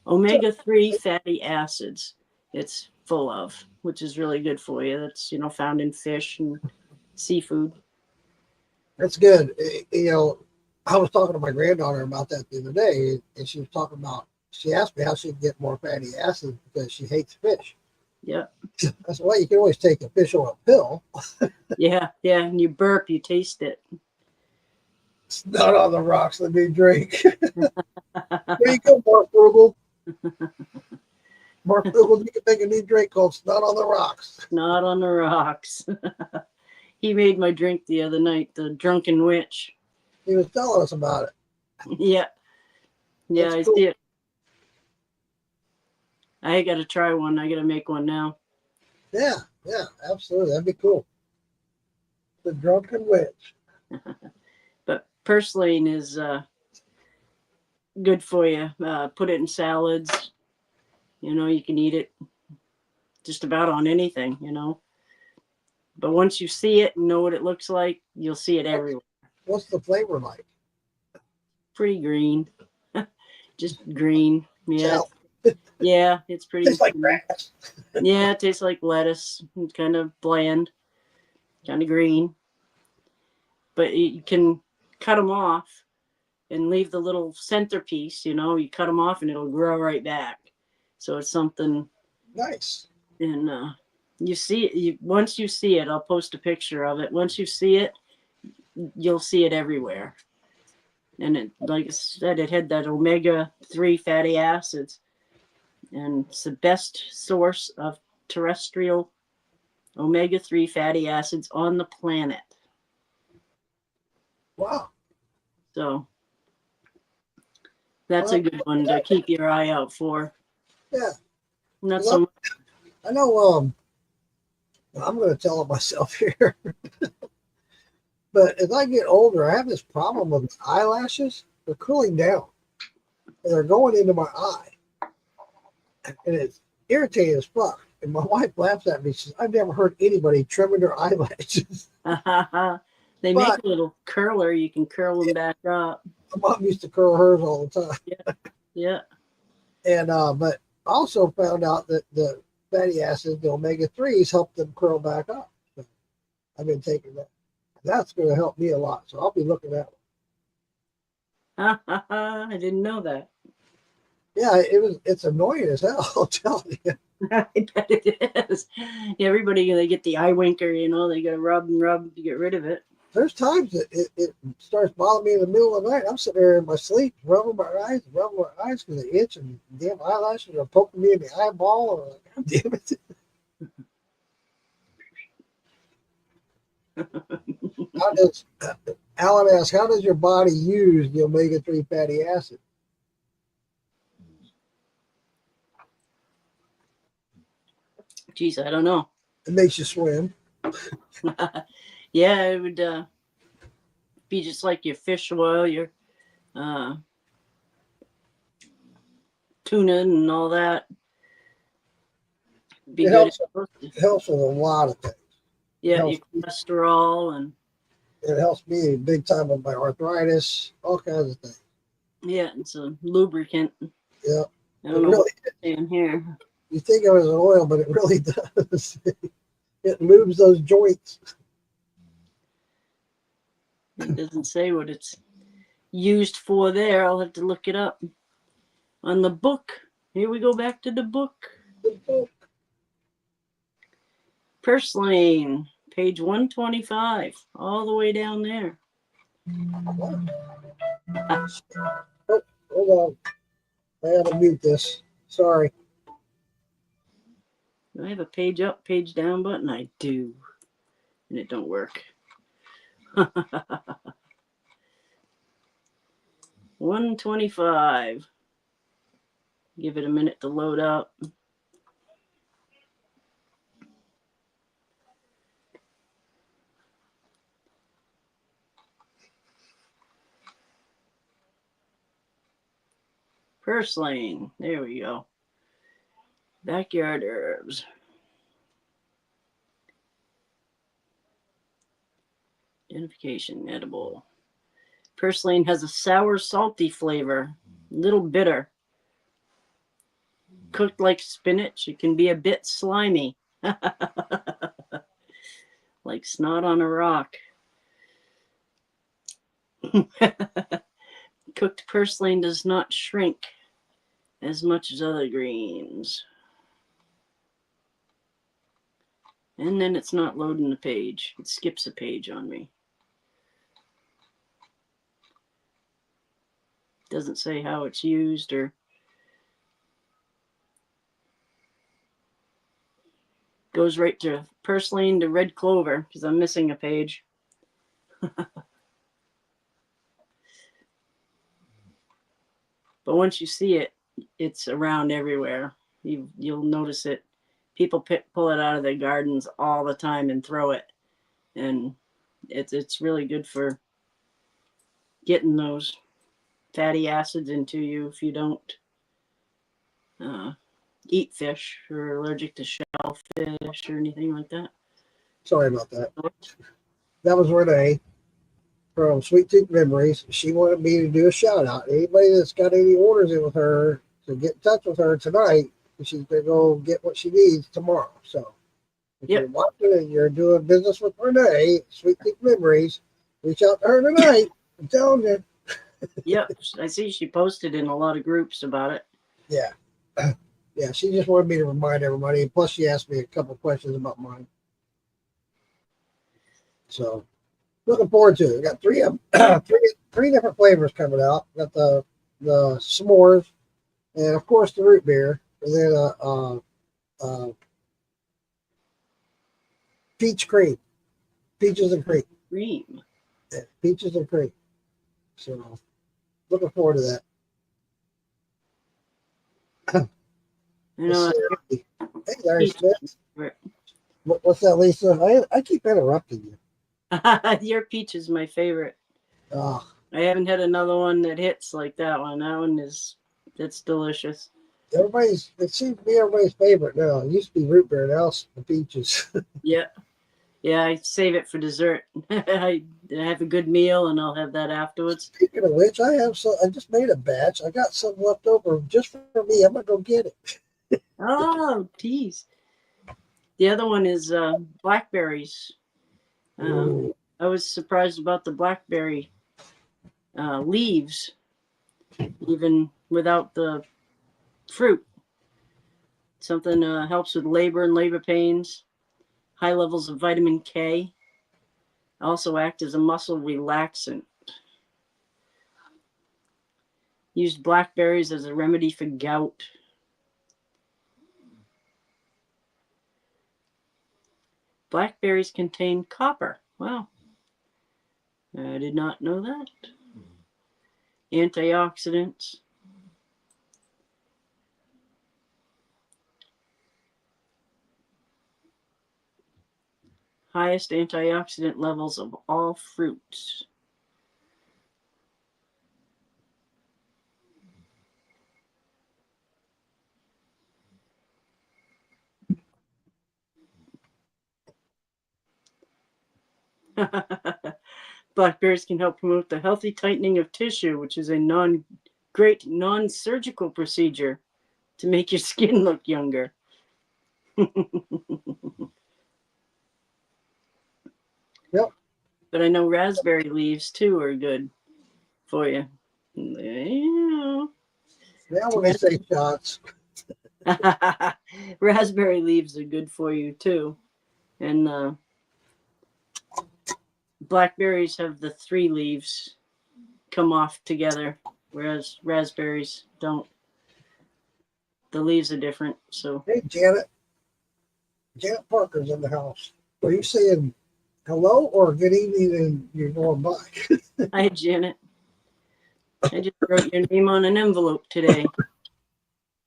Omega-3 fatty acids. It's full of, which is really good for you. That's found in fish and seafood. That's good. I was talking to my granddaughter about that the other day, and she was talking about. She asked me how she can get more fatty acids because she hates fish. Yep. I said, "Well, you can always take a fish oil pill." Yeah, yeah. And you burp, you taste it. It's not on the rocks. Let me drink. There you go, Mark Frugal. Mark Frugal, you can make a new drink called "Snot on the Rocks." Not on the rocks. He made my drink the other night, the Drunken Witch. He was telling us about it. Yeah, yeah. That's I cool. see it. I got to try one. I got to make one now. Yeah, yeah, absolutely. That'd be cool. The Drunken Witch. But purslane is good for you. Put it in salads. You can eat it just about on anything. But once you see it and know what it looks like, you'll see it everywhere. What's the flavor like? Pretty green. Just green. Yeah. Tell. Yeah, it's pretty. Tastes like grass. Yeah, it tastes like lettuce. It's kind of bland, kind of green. But you can cut them off and leave the little centerpiece. You cut them off and it'll grow right back. So it's something. Nice. And you see it. Once you see it, I'll post a picture of it. Once you see it, you'll see it everywhere. And like I said, it had that omega-3 fatty acids, and it's the best source of terrestrial omega-3 fatty acids on the planet. Wow. So that's Well, a good one to keep your eye out for. yeah. Not Well, so much. I know. I'm going to tell it myself here, but as I get older, I have this problem with my eyelashes. They're cooling down, and they're going into my eye, and it's irritating as fuck. And my wife laughs at me. She says, "I've never heard anybody trimming their eyelashes." They make But a little curler. You can curl them back up. my mom used to curl hers all the time. Yeah, yeah. And but I also found out that the fatty acids, the omega threes, help them curl back up. So I've been taking that. That's going to help me a lot. So I'll be looking at it. I didn't know that. Yeah, it's annoying as hell. I'll tell you. I bet it is. Yeah, everybody, they get the eye winker, they got to rub and rub to get rid of it. There's times that it starts bothering me in the middle of the night. I'm sitting there in my sleep, rubbing my eyes because they itch, and damn eyelashes are poking me in the eyeball. Or like, God damn it. How does Alan asks, how does your body use the omega-3 fatty acid? Geez, I don't know. It makes you swim. Yeah, it would be just like your fish oil, your uh, tuna and all that. Be It good. helps with a lot of things. Yeah, your cholesterol and It helps me big time with my arthritis, all kinds of things. yeah, it's a lubricant. Yeah, I don't know really, what's in here. you think of it as an oil, but it really does. It lubes those joints. It doesn't say what it's used for there. I'll have to look it up on the book. Here we go back to the book. Purslane, page 125, all the way down there. Oh, hold on. I gotta mute this. Sorry. Do I have a page up, page down button? I do. And it don't work. 125. Give it a minute to load up. Purslane. There we go. Backyard herbs. Identification, edible. Purslane has a sour, salty flavor, little bitter. Cooked like spinach, it can be a bit slimy. Like snot on a rock. Cooked purslane does not shrink as much as other greens. And then it's not loading the page. It skips a page on me. Doesn't say how it's used or goes right to purslane to red clover because I'm missing a page. But once you see it, it's around everywhere. You'll notice it. People pull it out of their gardens all the time and throw it, and it's really good for getting those fatty acids into you if you don't eat fish or are allergic to shellfish or anything like that. Sorry about that. That was Renee from Sweet Tooth Memories. She wanted me to do a shout out. Anybody that's got any orders in with her to get in touch with her tonight. She's gonna go get what she needs tomorrow. So if you're watching and you're doing business with Renee, Sweet Tooth Memories, reach out to her tonight. I'm telling you. Yep, I see she posted in a lot of groups about it. Yeah. Yeah, she just wanted me to remind everybody. Plus, she asked me a couple questions about mine. So, looking forward to it. We got three different flavors coming out. Got the s'mores, and of course the root beer, and then peach cream, peaches and cream. Cream. Yeah, peaches and cream. So, looking forward to that. You know, hey, Larry Smith. What's that, Lisa? I keep interrupting you. your peach is my favorite. Oh. I haven't had another one that hits like that one. That one it's delicious. It seems to be everybody's favorite now. It used to be root beer, now it's the peaches. Yeah. Yeah, I save it for dessert. I have a good meal and I'll have that afterwards. Speaking of which, I just made a batch. I got some left over just for me. I'm gonna go get it. Oh, geez. The other one is blackberries. I was surprised about the blackberry leaves, even without the fruit. Something helps with labor and labor pains. High levels of vitamin K. Also act as a muscle relaxant. Used blackberries as a remedy for gout. Blackberries contain copper. Wow. I did not know that. Antioxidants. Highest antioxidant levels of all fruits. Blackberries can help promote the healthy tightening of tissue, which is a great non-surgical procedure to make your skin look younger. Yep. But I know raspberry leaves too are good for you. Now when they say shots. Raspberry leaves are good for you too. And blackberries have the 3 leaves come off together, whereas raspberries don't. The leaves are different. So Hey, Janet. Janet Parker's in the house. Are you saying hello or good evening and you're going by? hi, Janet. I just wrote your name on an envelope today.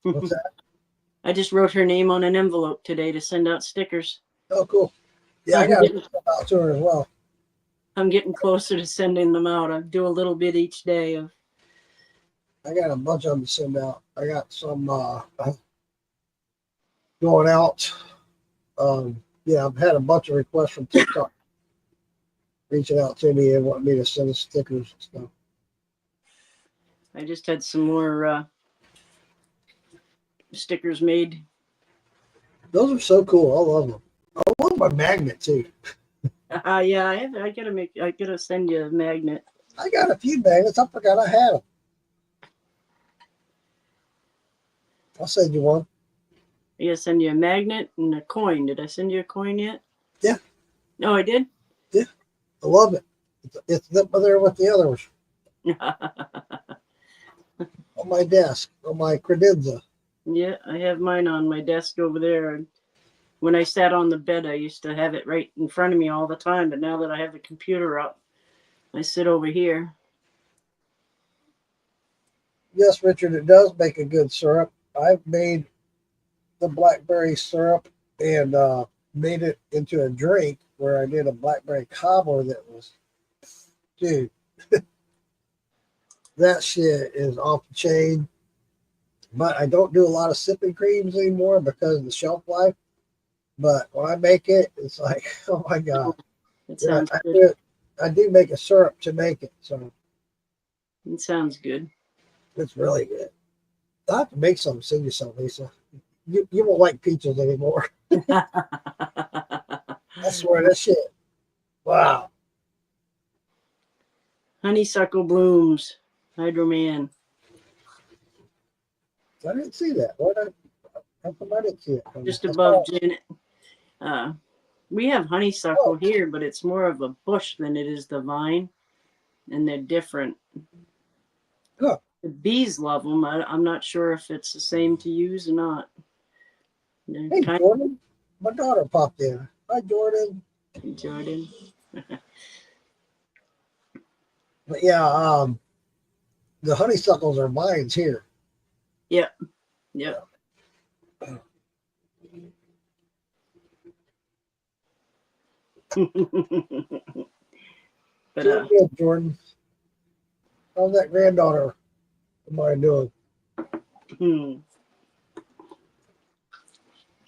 What's that? I just wrote her name on an envelope today to send out stickers. Oh, cool. Yeah, I got to send out to her as well. I'm getting closer to sending them out. I do a little bit each day of. I got a bunch of them to send out. I got some going out. Yeah, I've had a bunch of requests from TikTok reaching out to me and wanting me to send us stickers and stuff. I just had some more stickers made. Those are so cool. I love them. I love my magnet too. Yeah, I gotta send you a magnet. I got a few magnets. I forgot I had them. I'll send you one. I gotta send you a magnet and a coin. Did I send you a coin yet? Yeah. No, I did. Yeah, I love it. It's up there with the others on my desk, on my credenza. Yeah, I have mine on my desk over there. When I sat on the bed, I used to have it right in front of me all the time. But now that I have the computer up, I sit over here. Yes, Richard, it does make a good syrup. I've made the blackberry syrup and made it into a drink where I did a blackberry cobbler that was, dude, that shit is off the chain. But I don't do a lot of sipping creams anymore because of the shelf life. But when I make it, it's like, oh my God. It Yeah, sounds good. I do make a syrup to make it. So It sounds good. it's really good. I have to make some, send you some, Lisa. You won't like peaches anymore. I swear, that shit. Wow. Honeysuckle blooms, Hydroman. I didn't see that. How come I didn't see it? Just I above saw- Janet. We have honeysuckle here, but it's more of a bush than it is the vine, and they're different. Huh. The bees love them. I'm not sure if it's the same to use or not. They're Hey, kind Jordan. My daughter popped in. Hi, Jordan. of Jordan. But yeah, the honeysuckles are vines here. Yep. Yep. But Doing good, Jordan. How's that granddaughter of mine doing?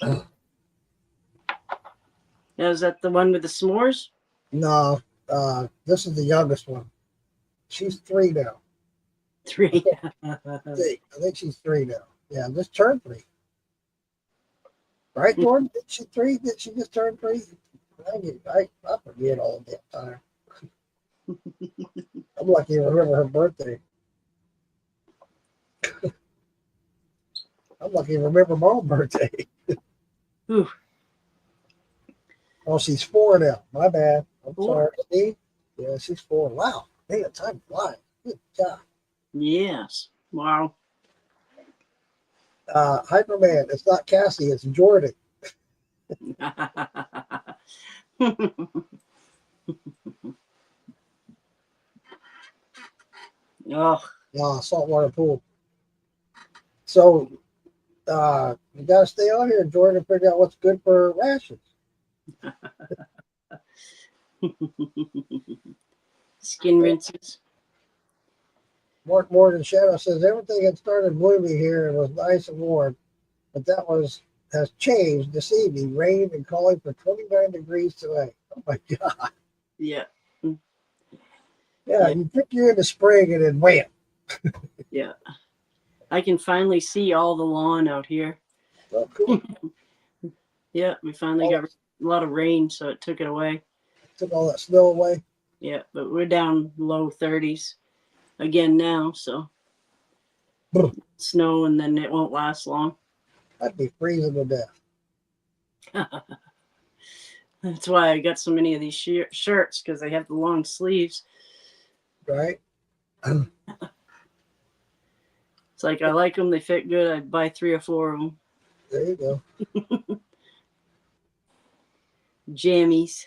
Now, is that the one with the s'mores? No, this is the youngest one. She's 3 now. 3. I think she's 3 now. Yeah, just turned 3. Right, Jordan? Did she 3? Did she just turn 3? I forget all the time. I'm lucky to remember her birthday. I'm lucky to remember my own birthday. Ooh. Oh, she's 4 now. My bad. I'm 4? sorry. See? Yeah, she's 4. Wow. Man, time flies. Good job. Yes. Wow. Hyperman, it's not Cassie, it's Jordan. Oh, Saltwater pool. So you gotta stay on here, Jordan, to figure out what's good for rations. skin rinses. Mark Morgan Shadow says everything had started blooming here and was nice and warm, but has changed this evening. Rain and calling for 29 degrees today. Oh my God. Yeah. Yeah, you think you're in the spring and then wham. Yeah. I can finally see all the lawn out here. Oh, cool. Yeah, we finally got a lot of rain, so it took it away. Took all that snow away. Yeah, but we're down low 30s again now, so Brr. snow, and then it won't last long. I'd be freezing to death. That's why I got so many of these shirts, because they have the long sleeves. Right? It's like I like them, they fit good. I'd buy 3 or 4 of them. There you go. Jammies.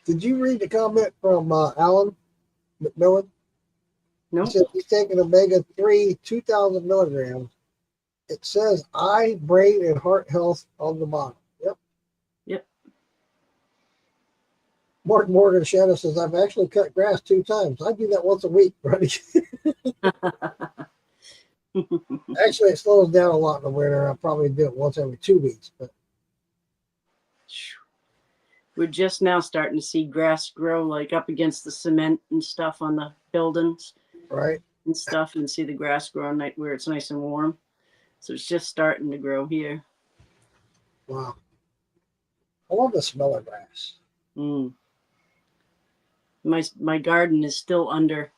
Did you read the comment from Alan McMillan? No. He said he's taking omega 3, 2,000 milligrams. It says eye, brain, and heart health on the bottom. Yep. Yep. Mark Morgan Shadow says, I've actually cut grass 2 times. I do that once a week, buddy. Actually, it slows down a lot in the winter. I probably do it once every 2 weeks, but we're just now starting to see grass grow like up against the cement and stuff on the buildings Right? and stuff, and see the grass growing where it's nice and warm. So it's just starting to grow here. Wow. I love the smell of grass. Mm. My garden is still under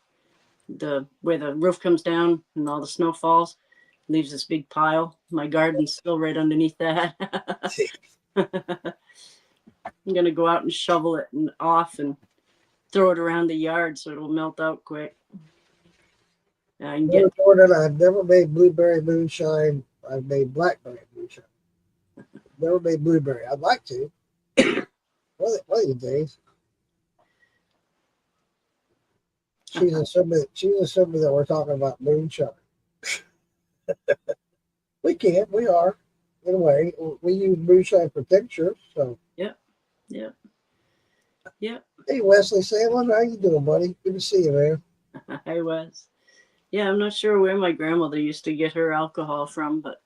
where the roof comes down and all the snow falls, leaves this big pile. My garden's still right underneath that. I'm gonna go out and shovel it and off and throw it around the yard so it'll melt out quick. I can get Jordan, I've never made blueberry moonshine. I've made blackberry moonshine. Never made blueberry. I'd like to. One of these days. She's assuming that we're talking about moonshine. We can't. We are. In a way, we use moonshine for tinctures. So. Yep. Hey, Wesley Salem, how you doing, buddy? Good to see you, man. I was. Yeah, I'm not sure where my grandmother used to get her alcohol from, but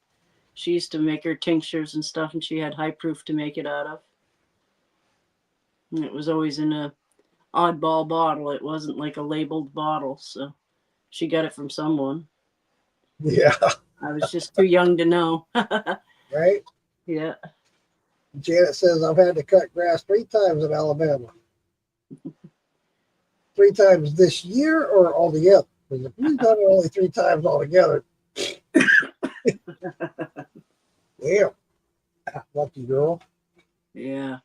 she used to make her tinctures and stuff, and she had high proof to make it out of. And it was always in a oddball bottle. It wasn't like a labeled bottle, so she got it from someone. Yeah. I was just too young to know. Right? Yeah. Janet says, I've had to cut grass 3 times in Alabama. 3 times this year or altogether? Because if you've done it only 3 times altogether, yeah. Lucky girl. Yeah.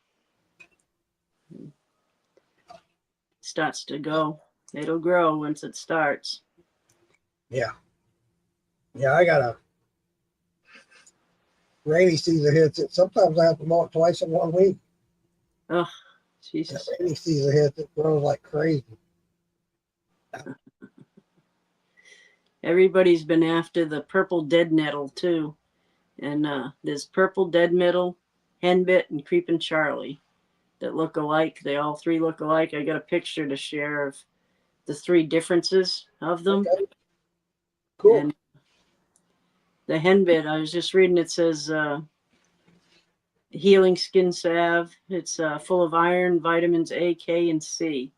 Starts to go. It'll grow once it starts. Yeah. Yeah, I got a rainy season hits it. Sometimes I have to mow it twice in 1 week. Oh, Jesus. That rainy season hits it, grows like crazy. Everybody's been after the purple dead nettle too. And there's purple dead nettle, henbit, and creeping Charlie that look alike. They all 3 look alike. I got a picture to share of the 3 differences of them. Okay. Cool. And the henbit, I was just reading, it says healing skin salve. It's full of iron, vitamins A, K, and C.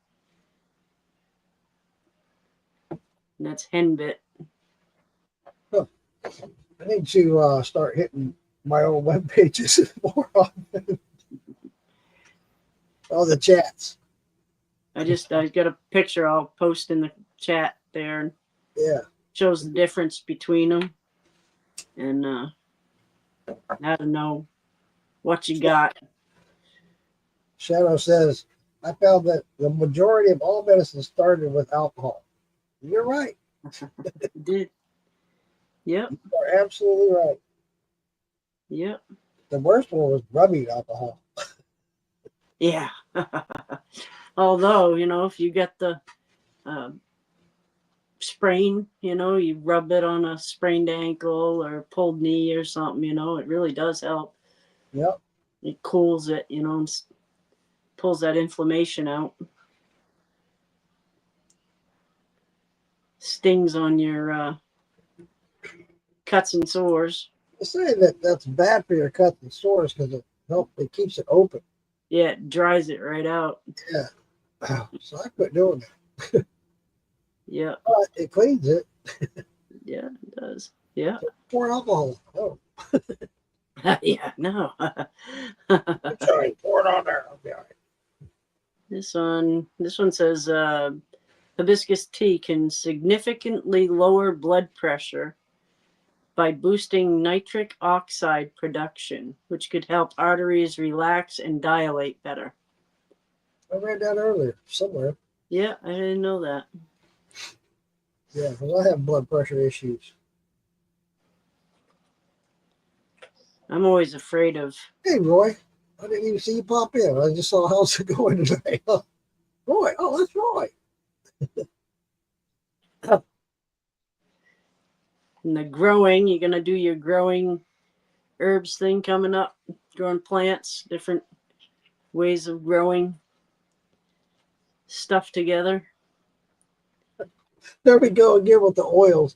And that's henbit. I need to start hitting my own web pages more often. All the chats. I got a picture I'll post in the chat there. Yeah. Shows the difference between them and how to know what you got. Shadow says, I found that the majority of all medicine started with alcohol. You're right. Did. Yep. You are absolutely right. Yep. The worst one was rubbing alcohol. Yeah. Although, if you get the sprain, you rub it on a sprained ankle or pulled knee or something, it really does help. Yep. It cools it, and pulls that inflammation out. Stings on your cuts and sores. They say that that's bad for your cuts and sores because it keeps it open. Yeah, it dries it right out. Yeah. So I quit doing that. Yeah. But it cleans it. Yeah, it does. Yeah. Pour alcohol. Oh. Yeah, no. Sorry, pour it on there. I'll be all right. This one says hibiscus tea can significantly lower blood pressure by boosting nitric oxide production, which could help arteries relax and dilate better. I read that earlier somewhere. Yeah, I didn't know that. Yeah, because I have blood pressure issues. I'm always afraid of. Hey, Roy. I didn't even see you pop in. I just saw how's it going today. Roy. Oh, that's Roy. And the growing, you're going to do your growing herbs thing coming up, growing plants, different ways of growing stuff together. There we go again with the oils.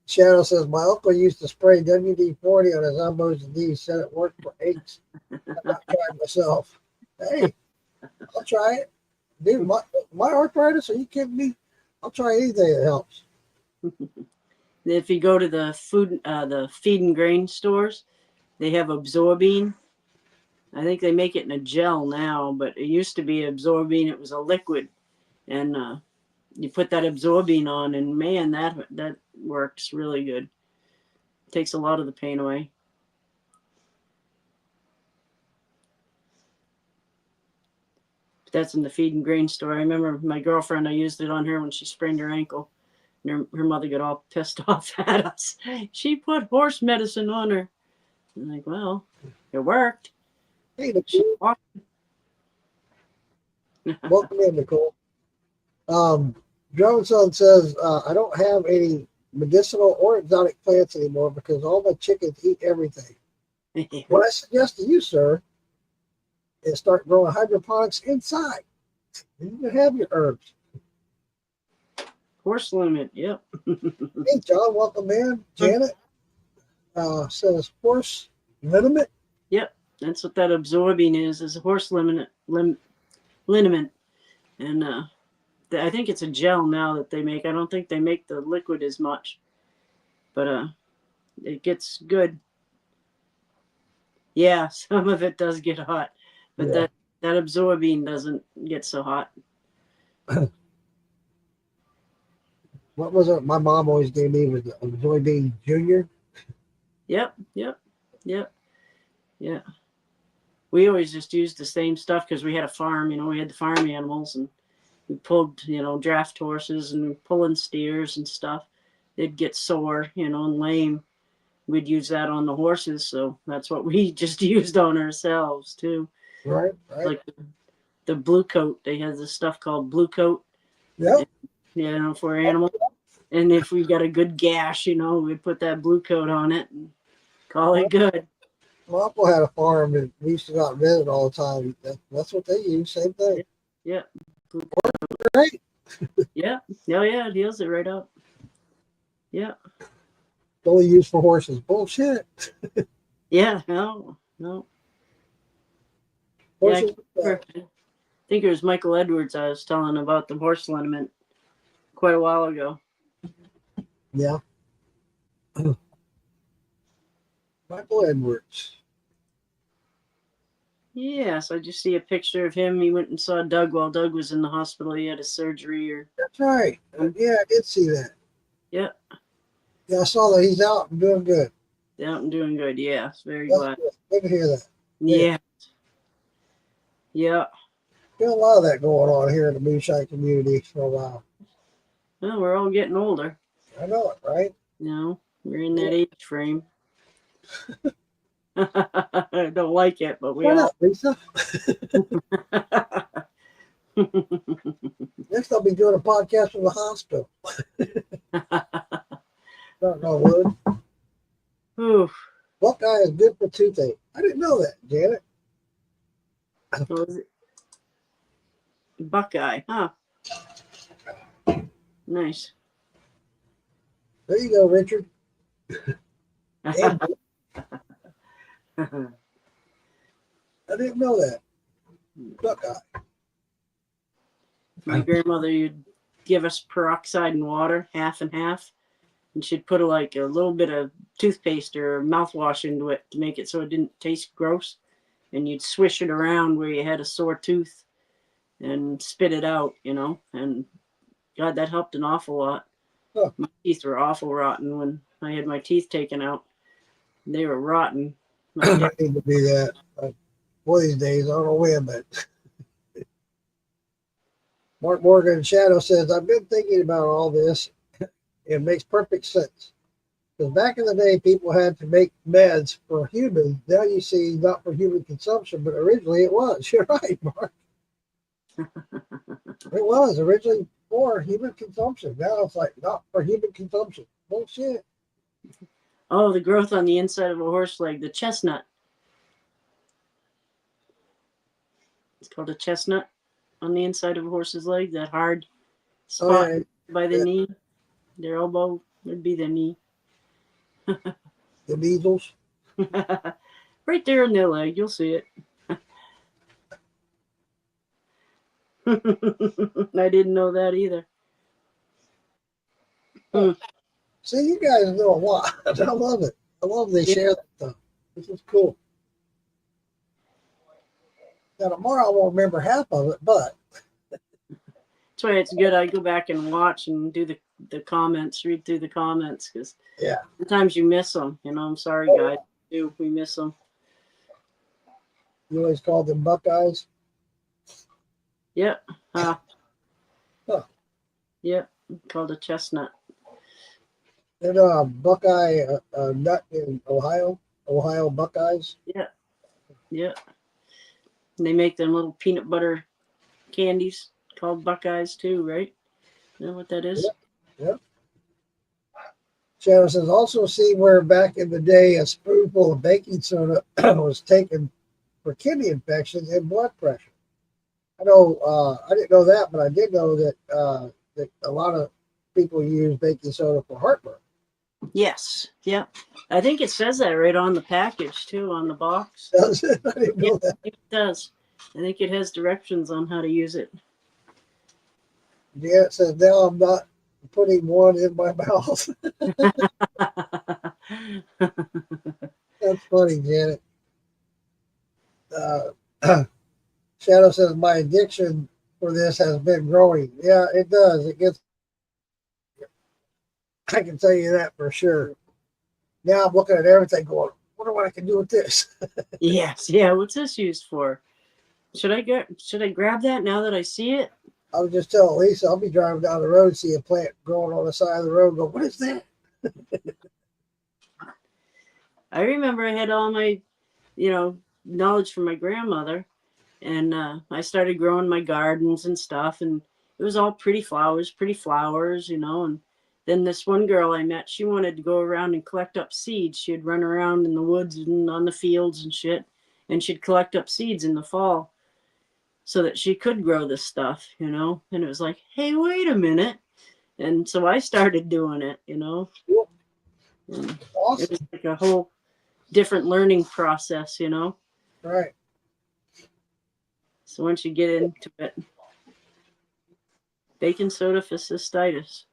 Shadow says, my uncle used to spray WD-40 on his elbows and knees. Said it worked for aches. I've not tried myself. Hey, I'll try it. Dude, my arthritis, are you kidding me? I'll try anything that helps. If you go to the feed and grain stores, they have Absorbine. I think they make it in a gel now, but it used to be Absorbine. It was a liquid, and you put that Absorbine on, and man, that works really good. Takes a lot of the pain away. That's in the feed and grain store. I remember my girlfriend, I used it on her when she sprained her ankle. And her mother got all pissed off at us. She put horse medicine on her. I'm like, well, it worked. Hey, Nicole. Welcome in, Nicole. Johnson says, I don't have any medicinal or exotic plants anymore because all my chickens eat everything. What I suggest to you, sir, is start growing hydroponics inside. And you can have your herbs. Horse limit, yep. Hey, John, welcome in. Janet says horse liniment. Yep, that's what that Absorbing is a horse liniment. And I think it's a gel now that they make. I don't think they make the liquid as much, but it gets good. Yeah, some of it does get hot, but Yeah. that Absorbing doesn't get so hot. What was it? My mom always gave me was the Absorbine Junior. Yep. Yeah. We always just used the same stuff because we had a farm. We had the farm animals, and we pulled, draft horses and pulling steers and stuff. They'd get sore, and lame. We'd use that on the horses, so that's what we just used on ourselves too. Right. Like the Blue Coat, they had this stuff called Blue Coat. Yep. For animals. And if we got a good gash, we'd put that Blue Coat on it and call it good. My uncle had a farm and we used to go out and visit all the time. That's what they use. Same thing. Yeah. Right. Yeah. Oh yeah, it heals it right up. Yeah. Only used for horses. Bullshit. Yeah. No. Horses, Yeah, I think it was Michael Edwards I was telling about the horse liniment quite a while ago. Yeah. Michael Edwards. Yes, I just see a picture of him. He went and saw Doug while Doug was in the hospital. He had a surgery That's right. Yeah, I did see that. Yeah. Yeah, I saw that. He's out and doing good. Yeah, I'm doing good. Yeah, very That's glad. good. Good to hear that. Yeah. Yeah. Been a lot of that going on here in the moonshine community for a while. Well, we're all getting older. I know it, right? We're in that age frame. I don't like it, but we Why all. not, Lisa? Next, I'll be doing a podcast from the hospital. Don't know wood. Oof. Buckeye is good for toothache. I didn't know that, Janet. What was it? Buckeye, huh? Nice. There you go, Richard. I didn't know that. Buckeye. My grandmother would give us peroxide and water, half and half, and she'd put a little bit of toothpaste or mouthwash into it to make it so it didn't taste gross. And you'd swish it around where you had a sore tooth and spit it out, and God, that helped an awful lot. Huh. My teeth were awful rotten when I had my teeth taken out. They were rotten. I need to do that. One of these days, I don't know when, but Mark Morgan Shadow says, I've been thinking about all this. It makes perfect sense. Because back in the day, people had to make meds for humans. Now you see, not for human consumption, but originally it was. You're right, Mark. It was originally for human consumption. Now it's like not for human consumption. Bullshit. Oh, the growth on the inside of a horse leg, the chestnut. It's called a chestnut on the inside of a horse's leg, that hard spot by the knee. Their elbow would be the knee. The measles. Right there in their leg, you'll see it. I didn't know that either. See, you guys know a lot. I love it. I love they Yeah. share that stuff. This is cool. Now tomorrow I won't remember half of it, but That's why it's good. I go back and watch and do the comments, read through the comments, because yeah. sometimes you miss them. I'm sorry, guys. We miss them. You always called them Buckeyes. Yep. Huh. Yep. Called a chestnut. And Buckeye nut in Ohio. Ohio Buckeyes. Yep. Yep. And they make them little peanut butter candies called Buckeyes too, right? You know what that is? Yep. Shadow says also see where back in the day a spoonful of baking soda was taken for kidney infections and blood pressure. I know I didn't know that, but I did know that that a lot of people use baking soda for heartburn. Yes. Yep. I think it says that right on the package too, on the box. Does it? I didn't know that. It does. I think it has directions on how to use it. Janet says now I'm not putting one in my mouth. That's funny, Janet. Shadow says my addiction for this has been growing. Yeah, it does. It gets. I can tell you that for sure. Now I'm looking at everything, going, "Wonder what I can do with this." Yes. Yeah. What's this used for? Should I grab that now that I see it? I was just telling Lisa, I'll be driving down the road, see a plant growing on the side of the road, go, "What is that?" I remember I had all my, knowledge from my grandmother, and I started growing my gardens and stuff, and it was all pretty flowers, and then this one girl I met, she wanted to go around and collect up seeds. She'd run around in the woods and on the fields and shit, and she'd collect up seeds in the fall so that she could grow this stuff, and it was like, hey, wait a minute. And so I started doing it, and it Awesome. was like a whole different learning process, Right. So once you get into it, baking soda for cystitis.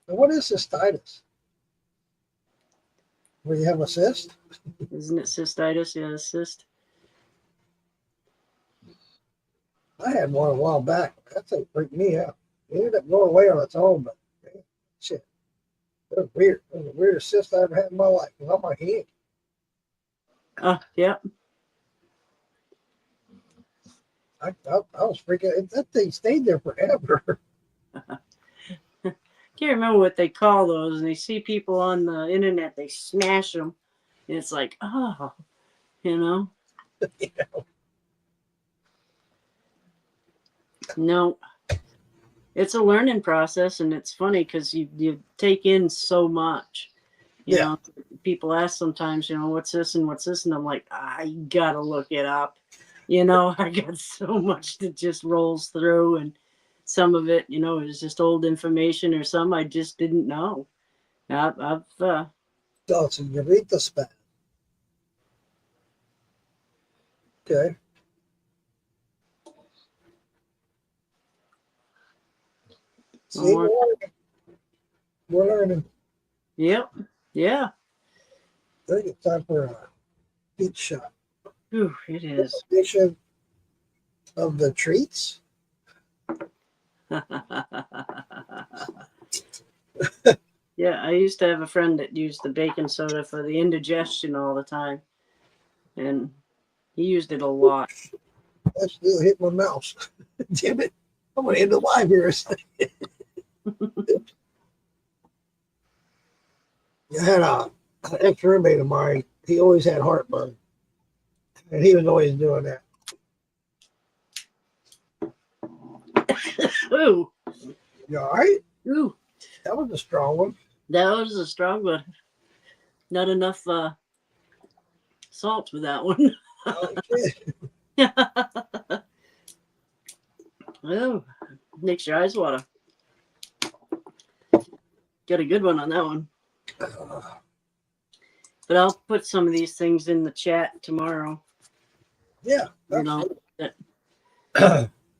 And what is cystitis? Where you have a cyst? Isn't it cystitis? Yeah, cyst. I had one a while back. That thing freaked me out. It ended up going away on its own, but man, shit. It was weird. It was the weirdest cyst I ever had in my life. It was on my head. Yeah. I was freaking. That thing stayed there forever. Can't remember what they call those. And they see people on the internet, they smash them. And it's like, oh, Yeah. No. It's a learning process, and it's funny because you take in so much. Yeah. People ask sometimes, what's this and what's this? And I'm like, I got to look it up. I got so much that just rolls through, and some of it, is just old information, or some I just didn't know. I've So it's a urethra span. Okay. See, we're learning. Yep. Yeah. I think it's time for a beach shot. Ooh, it is. Edition of the treats. Yeah, I used to have a friend that used the baking soda for the indigestion all the time, and he used it a lot. That still hit my mouse. Damn it. I'm going to end the live here. I had an ex roommate of mine. He always had heartburn, and he was always doing that. Ooh, You all right? ooh, That was a strong one. that was a strong one. Not enough salt with that one. Oh, shit. Oh, makes your eyes water. Got a good one on that one. But I'll put some of these things in the chat tomorrow. Yeah. That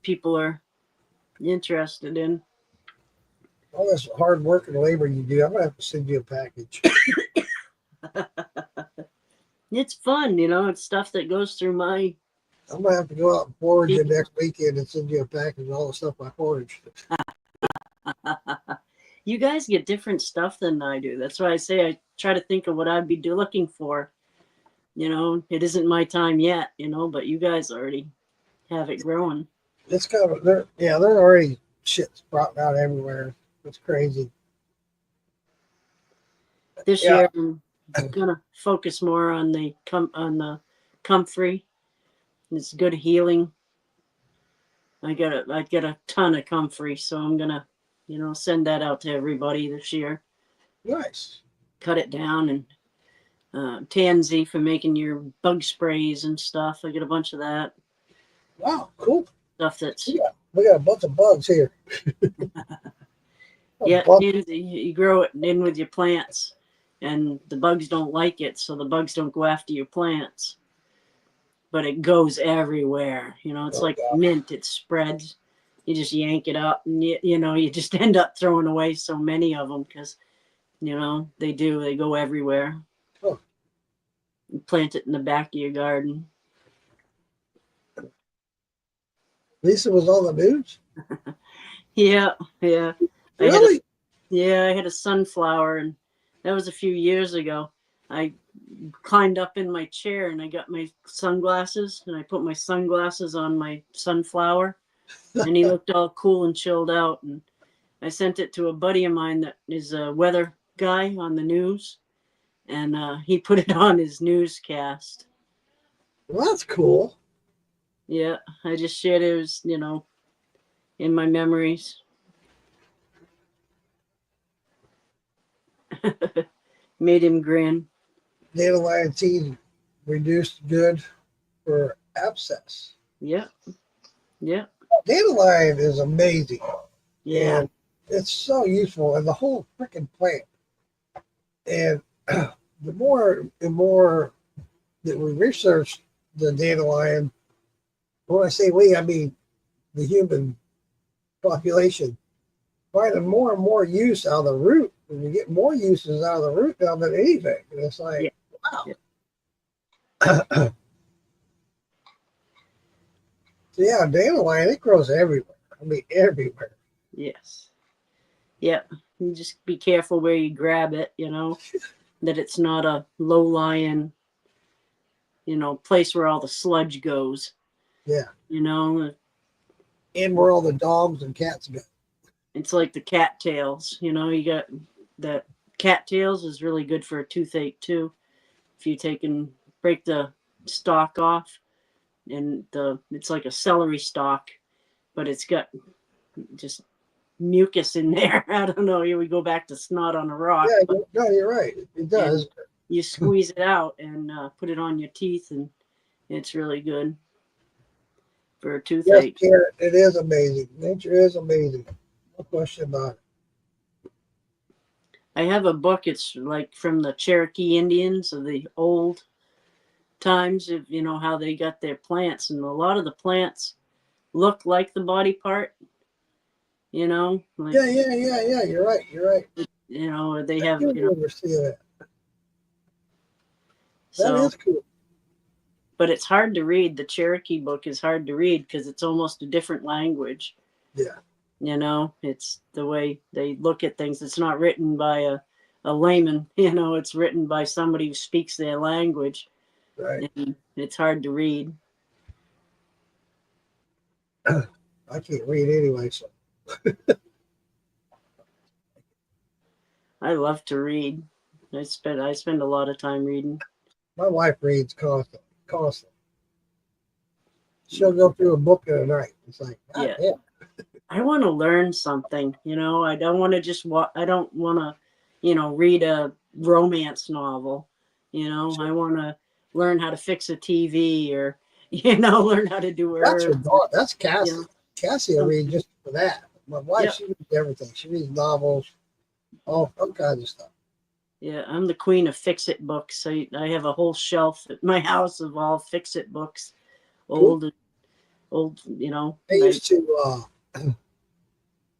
people are interested in. All this hard work and labor you do, I'm gonna have to send you a package. It's fun, you know, it's stuff that goes through my I'm gonna have to go out and forage it next weekend and send you a package of all the stuff I foraged. You guys get different stuff than I do. That's why I say I try to think of what I'd be looking for. You know, it isn't my time yet, you know, but you guys already have it growing. It's kind of they're already shit sprouting out everywhere. It's crazy. This Yeah. year I'm gonna focus more on the comfrey. It's good healing. I get a ton of comfrey, so I'm gonna, you know, send that out to everybody this year. Nice. Cut it down, and tansy for making your bug sprays and stuff. I get a bunch of that Wow, cool. stuff that's We got a bunch of bugs here. yeah, Bug. tansy. You grow it in with your plants, and the bugs don't like it, so the bugs don't go after your plants. But it goes everywhere. You know, it's like mint. It spreads. You just yank it up, and you know, you just end up throwing away so many of them because, you know, they go everywhere. Oh. You plant it in the back of your garden. Lisa was on the news. Yeah. Really? I had a sunflower, and that was a few years ago. I climbed up in my chair and I got my sunglasses, and I put my sunglasses on my sunflower, and he looked all cool and chilled out. And I sent it to a buddy of mine that is a weather guy on the news, and he put it on his newscast. Well, that's cool. Yeah, I just shared it was, you know, in my memories. Made him grin. Dandelion tea reduced good for abscess. Yeah. Dandelion is amazing. Yeah. And it's so useful, and the whole freaking plant. And the more and more that we research the dandelion, when I say we, I mean the human population, finding more and more use out of the root. And you get more uses out of the root now than anything. And it's like, wow. Yeah. So yeah, dandelion, it grows everywhere. I mean, everywhere. Yes. Yeah. You just be careful where you grab it, you know, that it's not a low lying, you know, place where all the sludge goes. Yeah. You know, And where all the dogs and cats go. it's like the cattails, you know, you got that cattails is really good for a toothache too. If you take and break the stalk off, and it's like a celery stalk, but it's got just mucus in there. I don't know. Here we go back to snot on a rock. Yeah, no, you're right. It does. You squeeze it out and put it on your teeth, and it's really good for a toothache. Yes, Karen, it is amazing. Nature is amazing. No question about it. I have a book. It's like from the Cherokee Indians of the old times, of, you know, how they got their plants, and a lot of the plants look like the body part. You know, like, Yeah. You're right. you know, they have, You you know, never see that. so. That is cool. But it's hard to read. The Cherokee book is hard to read because it's almost a different language. Yeah. You know, it's the way they look at things. It's not written by a layman, you know, it's written by somebody who speaks their language. Right. And it's hard to read. I can't read anyway, so I love to read. I spend a lot of time reading. my wife reads constantly. She'll go through a book in a night. It's like, Yeah. yeah. I want to learn something, you know. I don't want to just I don't want to, you know, read a romance novel. You know, I want to learn how to fix a TV, or, you know, learn how to do That's her herbs. daughter. That's Cassie. You know. Cassie will read just for that. My wife, Yep. she reads everything. She reads novels, all kinds of stuff. Yeah, I'm the queen of fix-it books. I have a whole shelf at my house of all fix-it books, old old, you know, I like, used to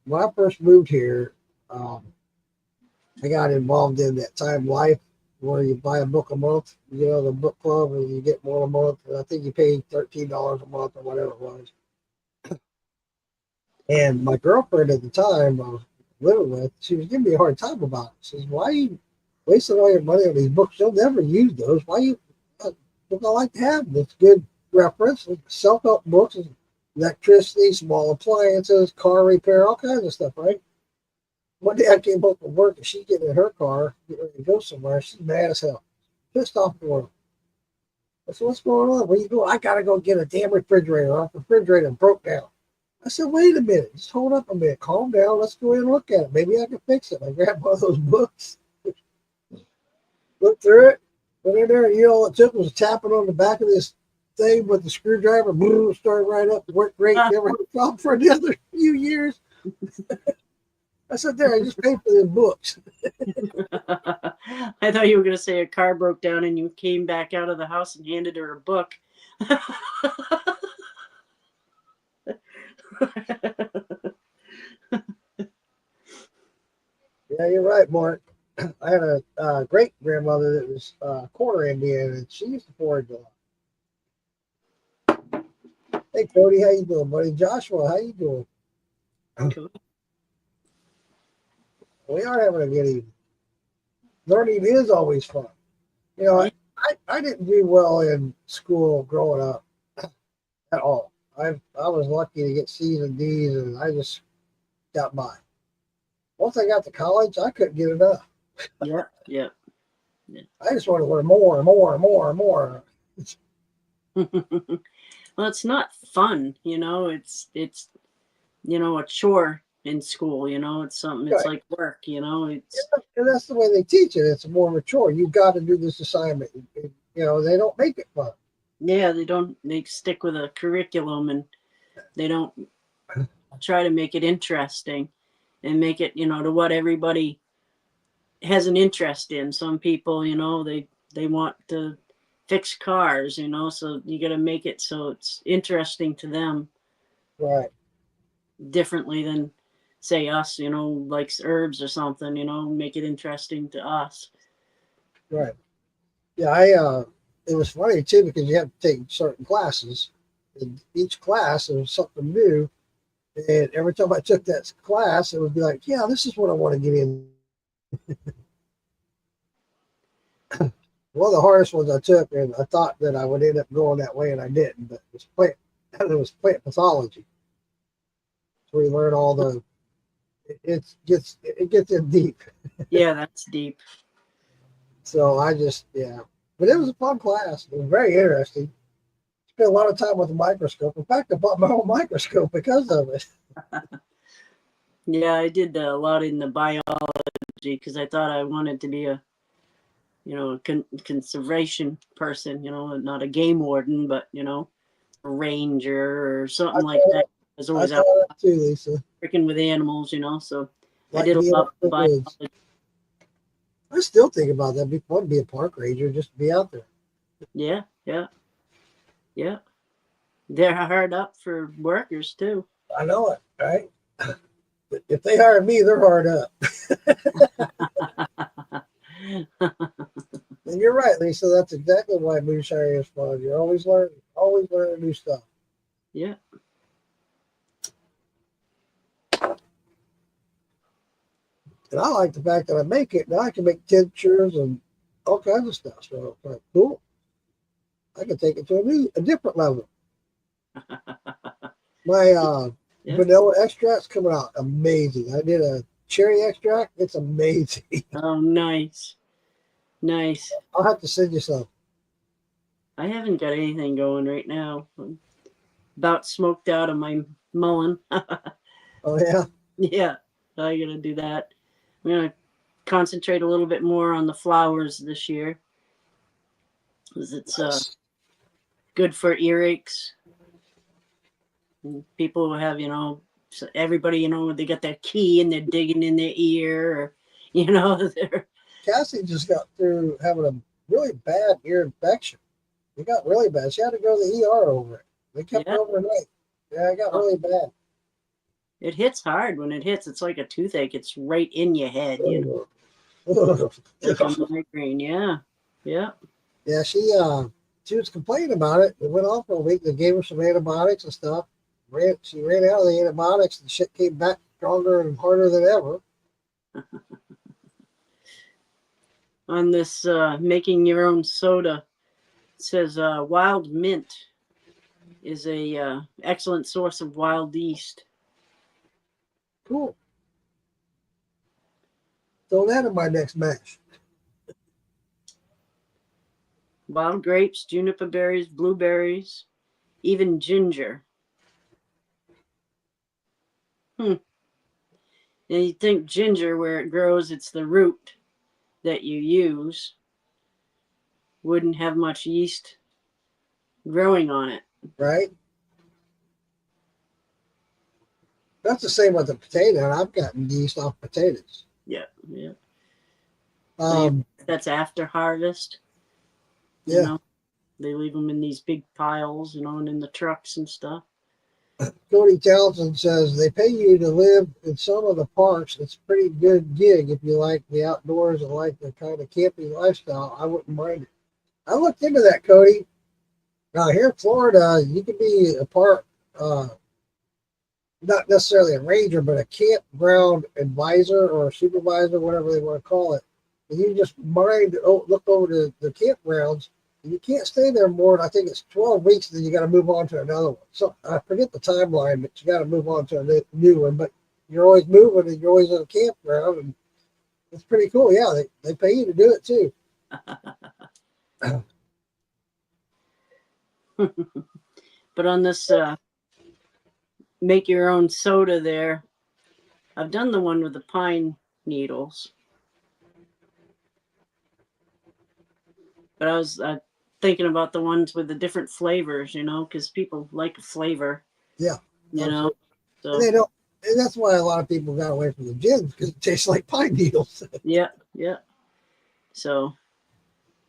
when I first moved here, I got involved in that Time Life where you buy a book a month, you know, the book club, and you get one a month. And I think you paid $13 a month or whatever it was. And my girlfriend at the time I was living with, she was giving me a hard time about it. She says, "Why are you wasting all your money on these books? You'll never use those. Why you look? I like to have them. It's good reference, self help books, electricity, small appliances, car repair, all kinds of stuff, right?" One day I came home from work and she's getting in her car, getting ready to go somewhere. She's mad as hell, pissed off at the world. I said, "What's going on? Where you going?" "I gotta go get a damn refrigerator. Our refrigerator broke down." I said, "Wait a minute, just hold up a minute, calm down. Let's go in and look at it. Maybe I can fix it." I grabbed one of those books, looked through it, went in there, and you know all it took was tapping on the back of this thing with the screwdriver. Boom, started right up, worked great. Never had a problem for another few years. I said, "There, I just paid for these books." I thought you were going to say a car broke down and you came back out of the house and handed her a book. Yeah, you're right, Mark. I had a great grandmother that was quarter Indian, and she used to forage a lot. Hey, Cody, how you doing, buddy? Joshua, how you doing? Cool. We are having a good evening. Learning is always fun. You know, I didn't do well in school growing up at all. I was lucky to get C's and D's, and I just got by. Once I got to college, I couldn't get enough. Yeah, yeah. I just wanted to learn more and more and more and more. Well, it's not fun, you know. It's you know, a chore in school, you know. It's something. It's Right. like work, you know. It's And that's the way they teach it. It's more mature. You've got to do this assignment. You know, they don't make it fun. yeah. They stick with a curriculum and they don't try to make it interesting and make it, you know, to what everybody has an interest in. Some people, you know, they want to fix cars, you know, so you got to make it so it's interesting to them Right, differently than say us, you know, likes herbs or something, you know, make it interesting to us. right. Yeah, it was funny too because you have to take certain classes. And each class there was something new. And every time I took that class, it would be like, yeah, this is what I want to get in. One of the hardest ones I took, and I thought that I would end up going that way, and I didn't. But it was plant pathology. So we learn all the it gets in deep. Yeah, that's deep. So I just but it was a fun class. It was very interesting. Spent a lot of time with a microscope. In fact, I bought my own microscope because of it. Yeah, I did a lot in the biology because I thought I wanted to be a, you know, conservation person, you know, not a game warden, but, you know, a ranger or I something like thought that. I was I always thought out that too, Lisa. working with animals, you know, so I Like did a being lot out in of the woods. biology. I still think about that. It'd be fun to be a park ranger, just to be out there. Yeah, yeah, yeah. They're hard up for workers too. I know it, right? But if they hire me, they're hard up. And you're right, Lisa. That's exactly why moonshine is fun. You're always learning new stuff. Yeah. And I like the fact that I make it. Now I can make tinctures and all kinds of stuff. So it's like, cool. I can take it to a different level. My Yeah. vanilla extract's coming out amazing. I did a cherry extract. It's amazing. Oh, nice. Nice. I'll have to send you some. I haven't got anything going right now. I'm about smoked out of my mullein. Oh yeah, Yeah, I gotta do that. I'm gonna concentrate a little bit more on the flowers this year because it's nice. good for earaches. And people who have, you know, so everybody, you know, they got that key and they're digging in their ear, or, you know, they're, Cassie just got through having a really bad ear infection. It got really bad. She had to go to the ER over it. They kept yeah, her overnight. Yeah, I got really bad. It hits hard when it hits. It's like a toothache. It's right in your head, you know, like a migraine. Yeah, yeah. Yeah, she was complaining about it. It went off for a week. They gave her some antibiotics and stuff. She ran out of the antibiotics and shit came back stronger and harder than ever. On this making your own soda, it says wild mint is a excellent source of wild yeast. Cool. Throw that in my next match. Wild grapes, juniper berries, blueberries, even ginger. And you think ginger, where it grows, it's the root that you use, wouldn't have much yeast growing on it. Right? That's the same with the potato, and I've gotten yeast off potatoes. Yeah, yeah. Um, That's after harvest. You yeah. know, they leave them in these big piles, you know, and in the trucks and stuff. Cody Townsend says they pay you to live in some of the parks. It's a pretty good gig if you like the outdoors and like the kind of camping lifestyle. I wouldn't mind it. I looked into that, Cody. Now here in Florida, you can be a part, not necessarily a ranger, but a campground advisor or a supervisor, whatever they want to call it. And you just look over the campgrounds. And you can't stay there more than I think it's 12 weeks. Then you got to move on to another one. So I forget the timeline, but you got to move on to a new one. But you're always moving, and you're always in a campground, and it's pretty cool. Yeah, they pay you to do it too. But on this make your own soda there, I've done the one with the pine needles. But I was thinking about the ones with the different flavors, you know, because people like a flavor. Yeah, you know. So and they don't, and that's why a lot of people got away from the gins because it tastes like pine needles. yeah. So,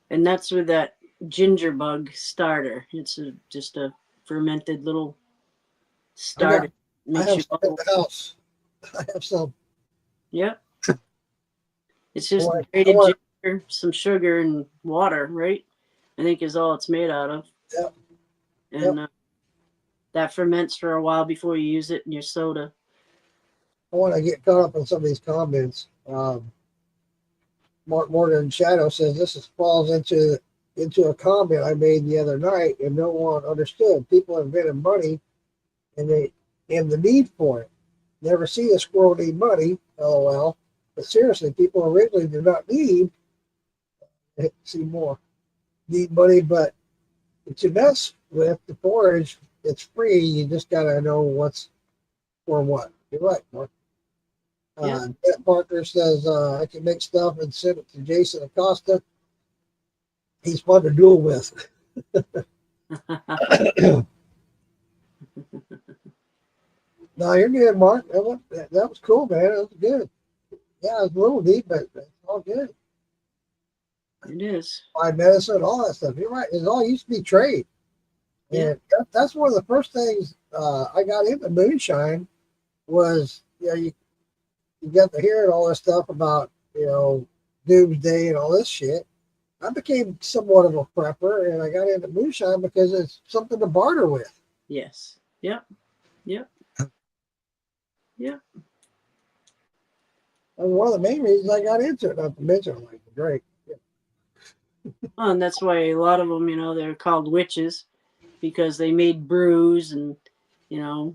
and that's with that ginger bug starter. It's just a fermented little starter. I have some in the house. I have some. Yep. It's just Boy, grated ginger, some sugar, and water, right? I think is all it's made out of. Yep. And that ferments for a while before you use it in your soda. I want to get caught up on some of these comments. Mark Morgan Shadow says this falls into a comment I made the other night, and no one understood. People invented money, and the need for it. Never see a squirrel need money. LOL. But seriously, people originally did not need money, but to mess with the forage, it's free. You just gotta know what's for what. You're right, Mark. Brett Parker says I can make stuff and send it to Jason Acosta. He's fun to duel with. No, you're good, Mark. That was cool, man. That was good. Yeah, it was a little deep, but it's all good. It is. By medicine, all that stuff. You're right. It all used to be trade. And that's one of the first things I got into moonshine was, you got to hear all this stuff about, doomsday and all this shit. I became somewhat of a prepper, and I got into moonshine because it's something to barter with. Yes. Yep. That was one of the main reasons I got into it. Not to mention, like, great. Oh, and that's why a lot of them, they're called witches because they made brews and, Yep.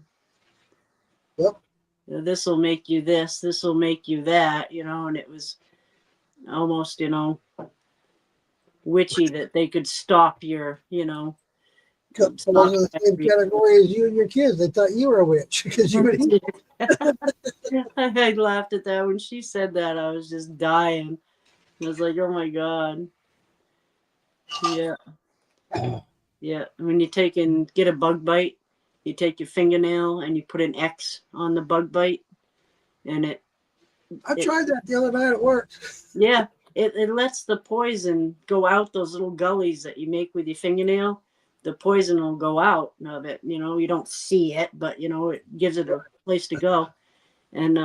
This will make you this will make you that, and it was almost, witchy that they could stop your, So those are the same category as you and your kids. They thought you were a witch because you would eat. I laughed at that when she said that. I was just dying. I was like, oh my God. Yeah. When you get a bug bite, you take your fingernail and you put an X on the bug bite, and I tried that the other night at work. Yeah, it lets the poison go out those little gullies that you make with your fingernail. the poison will go out of it. You know, you don't see it, but you know, it gives it a place to go. And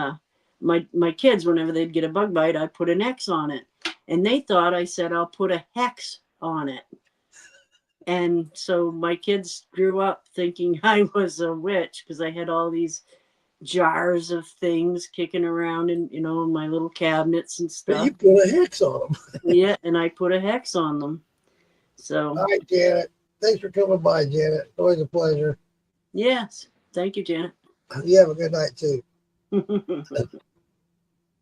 my kids, whenever they'd get a bug bite, I put an X on it, and they thought I said I'll put a hex on it. And so my kids grew up thinking I was a witch because I had all these jars of things kicking around in, you know, in my little cabinets and But stuff. you put a hex on them. Yeah, and I put a hex on them. So, All right, Janet. Thanks for coming by, Janet. Always a pleasure. yes. Thank you, Janet. You have a good night, too.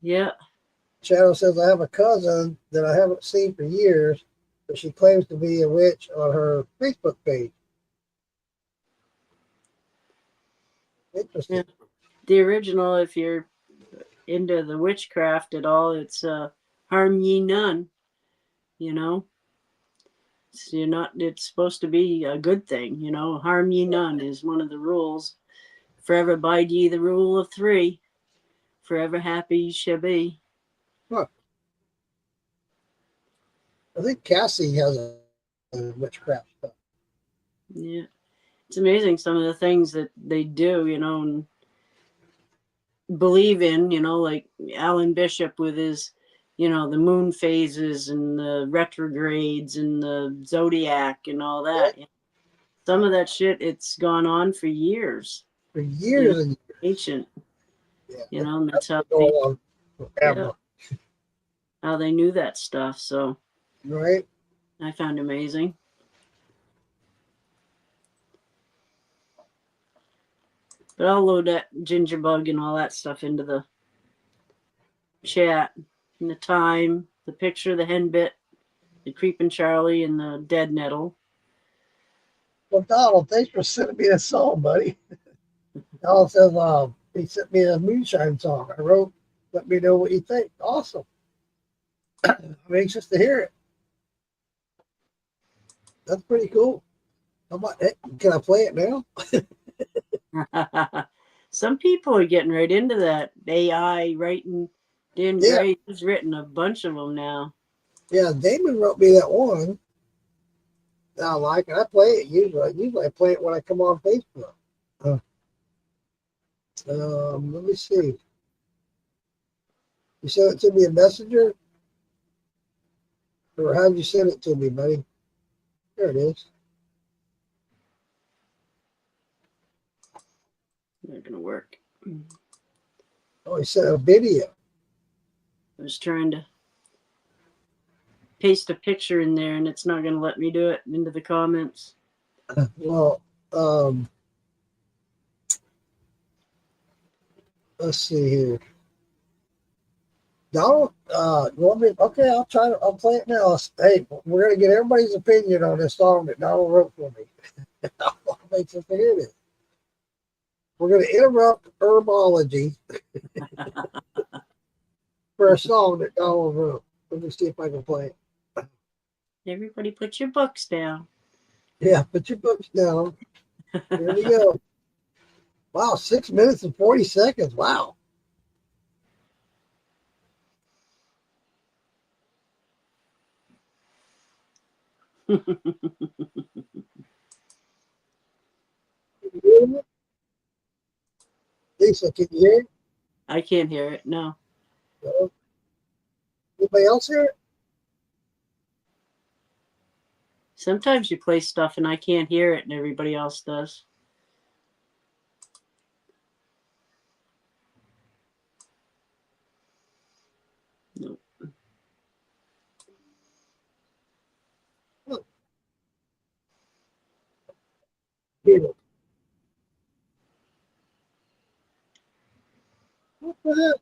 Yeah. Shadow says, I have a cousin that I haven't seen for years, but she claims to be a witch on her Facebook page. Interesting. Yeah. The original, if you're into the witchcraft at all, it's harm ye none, you know. So you're not, it's supposed to be a good thing, you know. Harm ye none is one of the rules. Forever abide ye the rule of three. Forever happy ye shall be. Huh. I think Cassie has a witchcraft stuff. Yeah. It's amazing some of the things that they do, you know, and believe in, you know, like Alan Bishop with his, you know, the moon phases and the retrogrades and the zodiac and all that. Yeah. Some of that shit, it's gone on for years. For You years know, and years. ancient, Yeah. you know, and that's how Going on forever. how they knew that stuff. So Right? I found amazing. But I'll load that ginger bug and all that stuff into the chat and the time, the picture, the hen bit, the creeping Charlie, and the dead nettle. Well, Donald, thanks for sending me that song, buddy. Donald says, he sent me a moonshine song. I wrote, let me know what you think. Awesome. I'm anxious to hear it. That's pretty cool. How about, can I play it now? Some people are getting right into that AI writing. Dan Yeah. Gray has written a bunch of them now. Yeah, Damon wrote me that one that I like, and I play it usually. Usually I play it when I come on Facebook. Let me see. You sent it to me in Messenger? Or how'd you send it to me, buddy? There it is. Not gonna work. Oh, he sent a video. I was trying to paste a picture in there, and it's not gonna let me do it into the comments. Well, let's see here. Donald, you want me? Okay, I'll play it now. Hey, we're gonna get everybody's opinion on this song that Donald wrote for me. Makes us hear this. We're gonna interrupt herbology for a song that Donald wrote. Let me see if I can play it. Everybody, put your books down. Yeah, put your books down. Here we go. Wow, 6 minutes and 40 seconds. Wow. Lisa, can you hear it? I can't hear it. No. No. Anybody else hear it? Sometimes you play stuff and I can't hear it, and everybody else does. Nope. People. What the hell?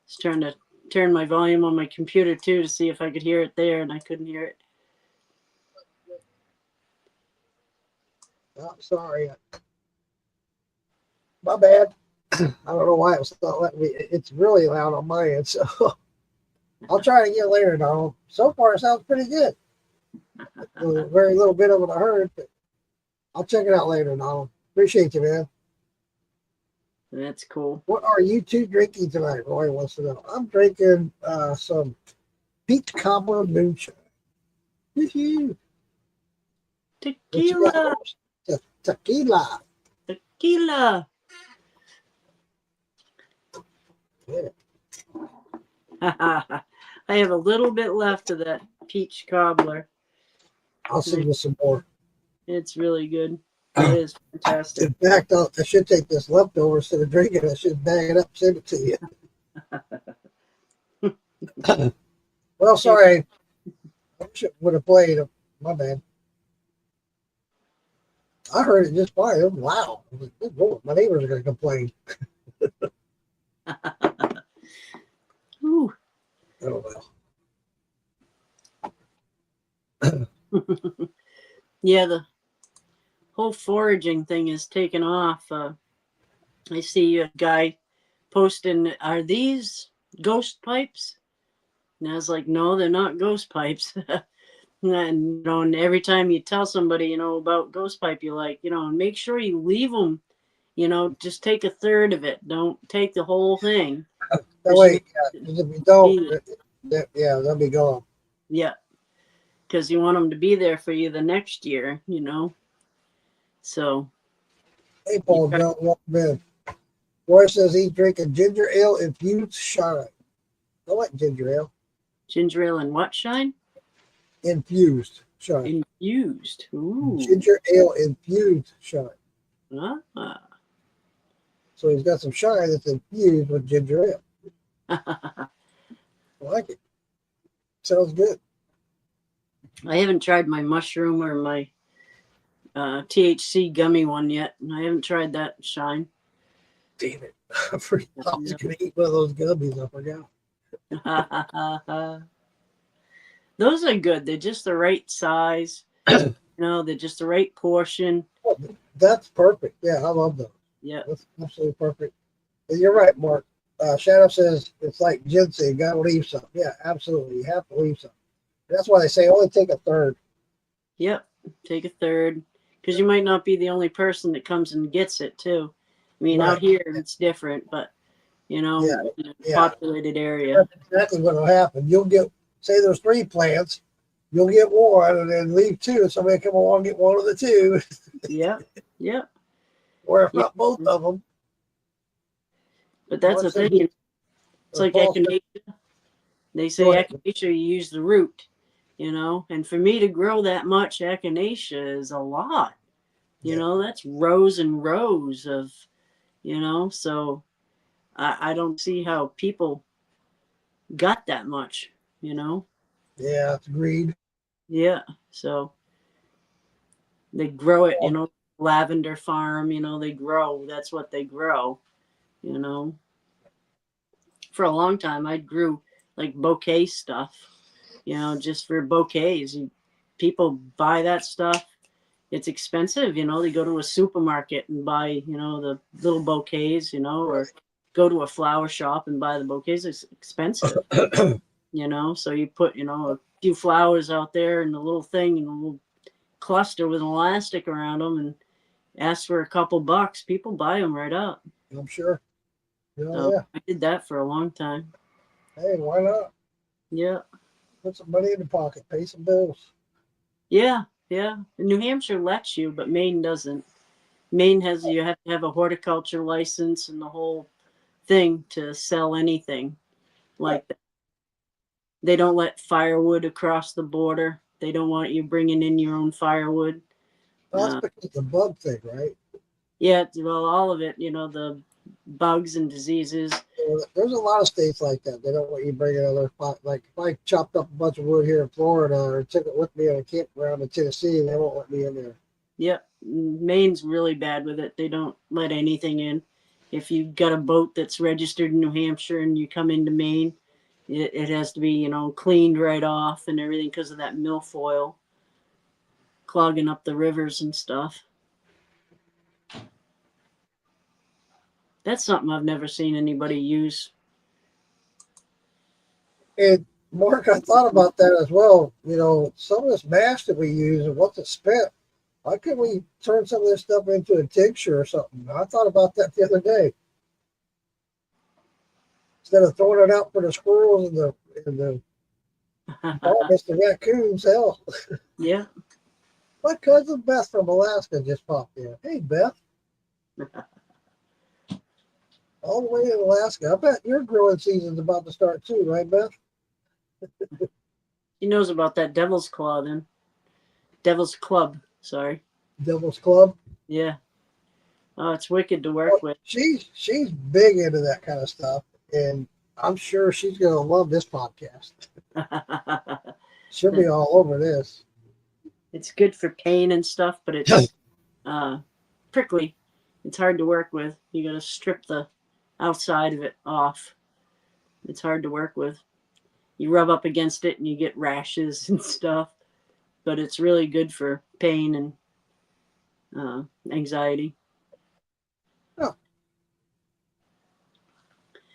Just trying to turn my volume on my computer too to see if I could hear it there, and I couldn't hear it. I'm sorry. My bad. I don't know why it's not letting me. It's really loud on my end, so I'll try it again later, Donald. So far, it sounds pretty good. Very little bit of it I heard, but I'll check it out later, Donald. Appreciate you, man. That's cool. What are you two drinking tonight? Roy wants to know. I'm drinking some peach cobbler moonshine. Woohoo! What you got, Tequila. Roy? Tequila. Tequila. Yeah. I have a little bit left of that peach cobbler. I'll send you some more. It's really good. It is fantastic. In fact, I should take this leftover instead of drinking it. I should bag it up and send it to you. Well, sorry. I wish it would have played. My bad. I heard it just fine. It was loud. I was like, good Lord, my neighbors are going to complain. Ooh. Oh, well. Yeah, the whole foraging thing is taken off. I see a guy posting, "Are these ghost pipes?" And I was like, "No, they're not ghost pipes." And, and every time you tell somebody, about ghost pipe, you're like, make sure you leave them, just take a third of it. Don't take the whole thing. That way, if you don't, they'll be gone. Yeah, because you want them to be there for you the next year, So. Hey, Paul, welcome in. Roy says he's drinking ginger ale infused shine. I like ginger ale. Ginger ale and what shine? Infused shine. Infused. Ooh. Ginger ale infused shine. Ah. So he's got some shine that's infused with ginger ale. I like it. Sounds good. I haven't tried my mushroom or my THC gummy one yet. I haven't tried that shine. Damn it. I was going to eat one of those gummies. I forgot. Those are good. They're just the right size. They're just the right portion. Oh, that's perfect. Yeah, I love those. Yeah. That's absolutely perfect. And you're right, Mark. Shadow says it's like ginseng. You got to leave some. Yeah, absolutely. You have to leave some. That's why they say only take a third. Yep. Take a third. Because you might not be the only person that comes and gets it, too. I mean, out here, it's different, but, in a populated area. That's exactly what will happen. You'll get, say there's 3 plants, you'll get one and then leave 2. And somebody come along and get one of the 2. Yeah. Yeah. Or if not both of them. But that's the thing. It's like echinacea. They say echinacea, you use the root, and for me to grow that much echinacea is a lot. That's rows and rows of, so I don't see how people got that much, Yeah, it's agreed. Yeah. So they grow it, lavender farm, they grow. That's what they grow, For a long time, I grew like bouquet stuff, just for bouquets. People buy that stuff. It's expensive, they go to a supermarket and buy, the little bouquets, or go to a flower shop and buy the bouquets. It's expensive, so you put, a few flowers out there in a little thing and a little cluster with elastic around them and ask for a couple bucks. People buy them right up. I'm sure. So I did that for a long time. Hey, why not? Yeah. Put some money in the pocket, pay some bills. Yeah. Yeah. New Hampshire lets you, but Maine doesn't. Maine you have to have a horticulture license and the whole thing to sell anything like that. They don't let firewood across the border. They don't want you bringing in your own firewood. That's because it's a bug thing, right? Yeah, well, all of it, the bugs and diseases. There's a lot of states like that. They don't want you bringing other, like if I chopped up a bunch of wood here in Florida or took it with me on a campground in Tennessee, they won't let me in there. Yep. Maine's really bad with it. They don't let anything in. If you got a boat that's registered in New Hampshire and you come into Maine, it has to be, cleaned right off and everything because of that milfoil clogging up the rivers and stuff. That's something I've never seen anybody use. And Mark, I thought about that as well. Some of this mash that we use and what's it spent, why couldn't we turn some of this stuff into a tincture or something? I thought about that the other day. instead of throwing it out for the squirrels and the it's the raccoons. Hell, Yeah. my cousin Beth from Alaska just popped in. Hey, Beth, all the way in Alaska. I bet your growing season's about to start too, right, Beth? He knows about that Devil's Claw then. Devil's Club, sorry. Devil's Club. Yeah. Oh, it's wicked to work Well, with. she's big into that kind of stuff, and I'm sure she's gonna love this podcast. She'll be all over this. It's good for pain and stuff, but it's prickly. It's hard to work with. You got to strip the outside of it off. It's hard to work with. You rub up against it and you get rashes and stuff, but it's really good for pain and anxiety. Oh.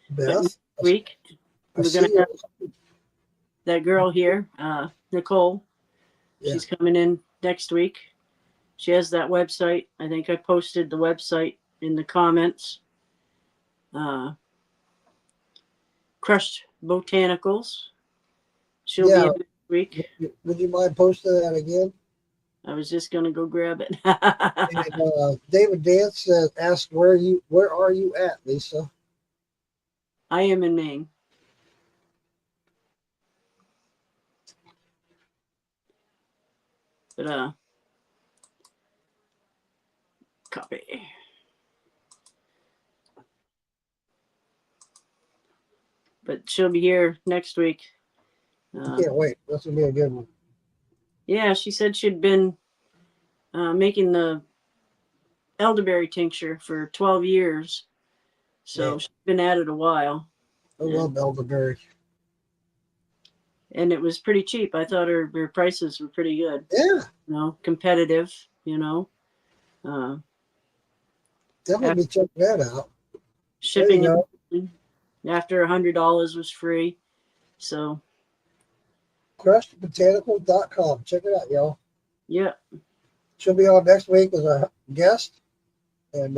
But Beth, next week, I we're see going to you. have that girl here, Nicole. Yeah. She's coming in next week. She has that website. I think I posted the website in the comments. Crushed Botanicals. She'll be Yeah. in next week. Would you mind posting that again? I was just gonna go grab it. And, David Dance asked where are you at, Lisa? I am in Maine. But copy. But she'll be here next week. I can't wait. That's gonna be a good one. Yeah, she said she'd been making the elderberry tincture for 12 years. So Yeah. she's been at it a while. I love elderberry. And it was pretty cheap. I thought her prices were pretty good. Yeah. Competitive, Definitely be checking that out. shipping after $100 was free. So crushedbotanical.com. Check it out, y'all. yeah. She'll be on next week as a guest. And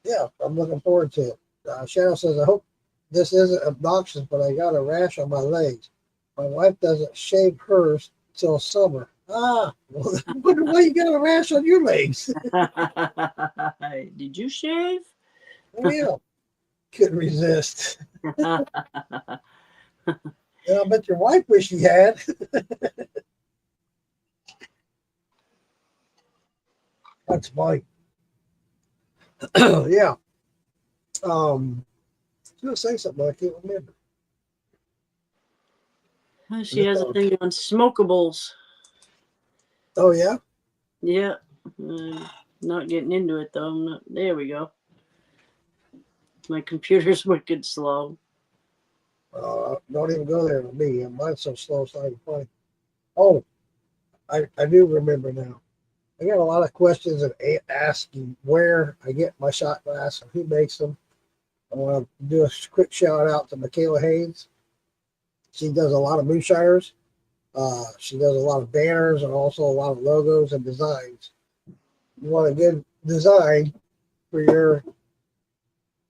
yeah, I'm looking forward to it. Shadow says, I hope this isn't obnoxious, but I got a rash on my legs. My wife doesn't shave hers till summer. Well, I wonder why you got a rash on your legs. Did you shave? Oh, yeah. Couldn't resist. I bet your wife wish she had. That's funny. Yeah. I was going to say something, I can't remember. She has a thing on smokables. Oh, yeah? Yeah. Not getting into it, though. There we go. My computer's wicked slow. Don't even go there with me. Mine's so slow, it's not even funny. Oh, I do remember now. I got a lot of questions and asking where I get my shot glass and who makes them. I want to do a quick shout out to Michaela Haynes. She does a lot of moonshiners. She does a lot of banners and also a lot of logos and designs. You want a good design for your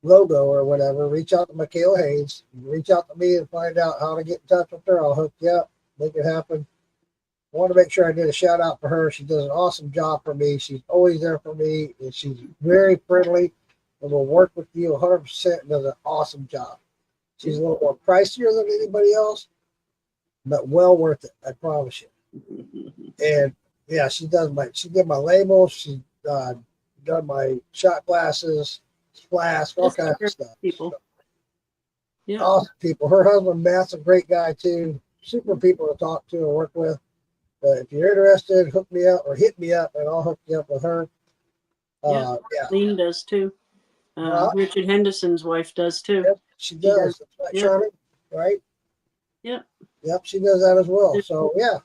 logo or whatever, reach out to Michaela Haynes. Reach out to me and find out how to get in touch with her. I'll hook you up, make it happen. I want to make sure I did a shout out for her. She does an awesome job for me. She's always there for me, and she's very friendly and will work with you 100% and does an awesome job. She's a little more pricier than anybody else, but well worth it, I promise you. And yeah, she did my labels. She done my shot glasses, flask, all kinds of stuff. People. Yeah. Awesome people. Her husband Matt's a great guy too. Super people to talk to and work with. But if you're interested, hook me up or hit me up, and I'll hook you up with her. Yeah. Lean does too. Richard Henderson's wife does too. Yep, she does. Yep. Charlotte, right? Yep. Yep, she does that as well. So yeah,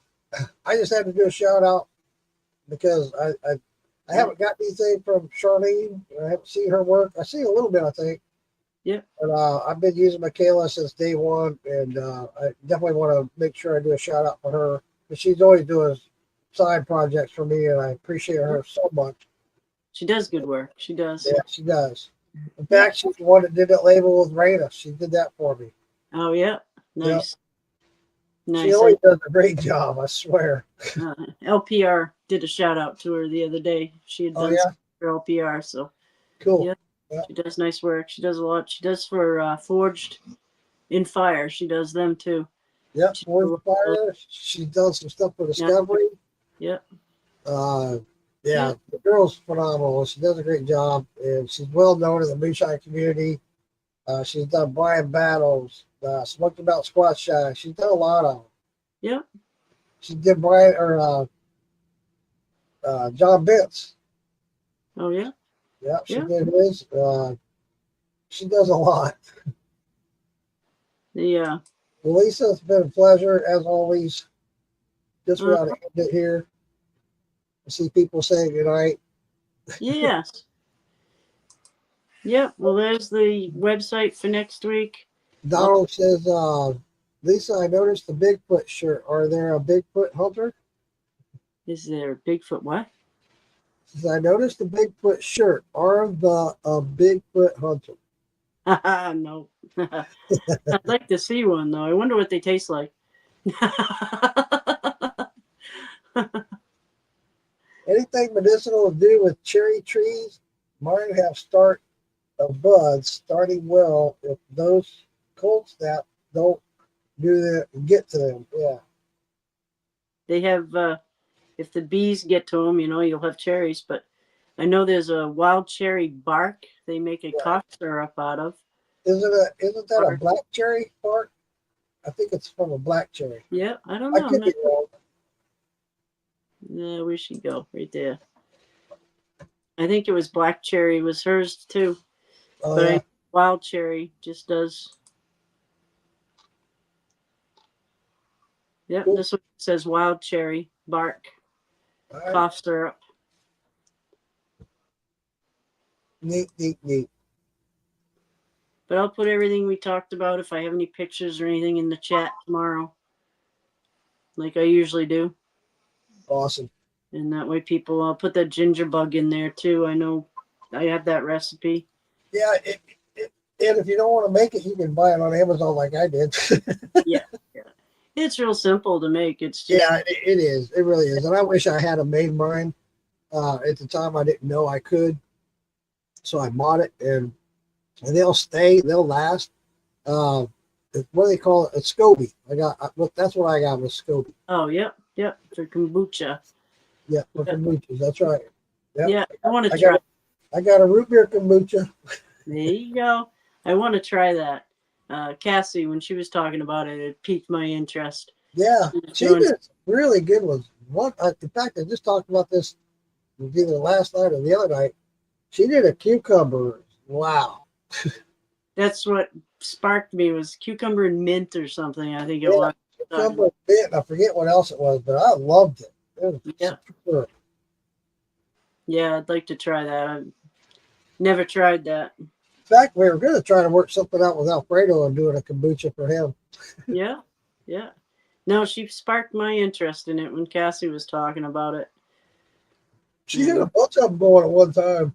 I just had to do a shout out because I haven't got anything from Charlene. I haven't seen her work. I see a little bit, I think. Yep. But I've been using Michaela since day one, and I definitely want to make sure I do a shout out for her. But she's always doing side projects for me, and I appreciate her so much. She does good work. She does. Yeah, she does. In fact, she's the one that did that label with Raina. She did that for me. Oh yeah, nice, She nice. always does a great job, I swear. LPR did a shout out to her the other day. She had Oh done yeah, something for LPR, so cool. yeah, Yeah, she does nice work. She does a lot. She does for Forged in Fire. She does them too. yep. She does a Forge lot of- Fire. She does some stuff for yeah, Discovery. yeah, Uh, yeah, yeah, the girl's phenomenal. She does a great job, and she's well known in the moonshine community. She's done Brian Battles, Smoked About Squat Shy. She's done a lot of them. yeah. She did Brian or John Bitts. Oh yeah, Yep, she yeah. did his. She does a lot. The Well, Lisa, it's been a pleasure as always. Just uh, want to end it here. I see people saying goodnight. yes, yeah. Well, there's the website for next week. Donald says, Lisa, I noticed the Bigfoot shirt. Are there a Bigfoot hunter? Is there Bigfoot? What? Says, I noticed the Bigfoot shirt. Are the a Bigfoot hunter? No. I'd like to see one though. I wonder what they taste like. Anything medicinal to do with cherry trees? Mine have start of buds starting well if those cold snap don't do that get to them. Yeah. They have, if the bees get to them, you'll have cherries. But I know there's a wild cherry bark they make a cough syrup out of. Isn't that a Or- black cherry part? I think it's from a black cherry. Yeah, I don't I know. could be wrong. Yeah, where she go? Right there. I think it was black cherry was hers too. Oh But yeah. wild cherry just does. Yep, Cool. this one says wild cherry bark All right. cough syrup. Neat, neat, neat. But I'll put everything we talked about if I have any pictures or anything in the chat tomorrow, like I usually do. Awesome. And that way I'll put that ginger bug in there too. I know I have that recipe. Yeah. And if you don't want to make it, you can buy it on Amazon like I did. Yeah. It's real simple to make. It's just, Yeah, it is. It really is. And I wish I had made mine. At the time, I didn't know I could. So I bought it, and they'll stay. They'll last. What do they call it? A SCOBY. That's what I got with SCOBY. oh, yep, for kombucha. Yeah, for kombuchas. That's right. Yep. Yeah, I want to I try. got I got a root beer kombucha. There you go. I want to try that. Cassie, when she was talking about it, it piqued my interest. Yeah, she Doing- did really good ones. In fact, I just talked about this either last night or the other night. She did a cucumber. Wow. That's what sparked me was cucumber and mint or something. I think it Yeah. was. Cucumber bit. I forget what else it was, but I loved it. It was Yeah. superb. Yeah, I'd like to try that. I've never tried that. In fact, we were going to try to work something out with Alfredo and doing a kombucha for him. Yeah, yeah. No, she sparked my interest in it when Cassie was talking about it. She had a bunch of them going at one time.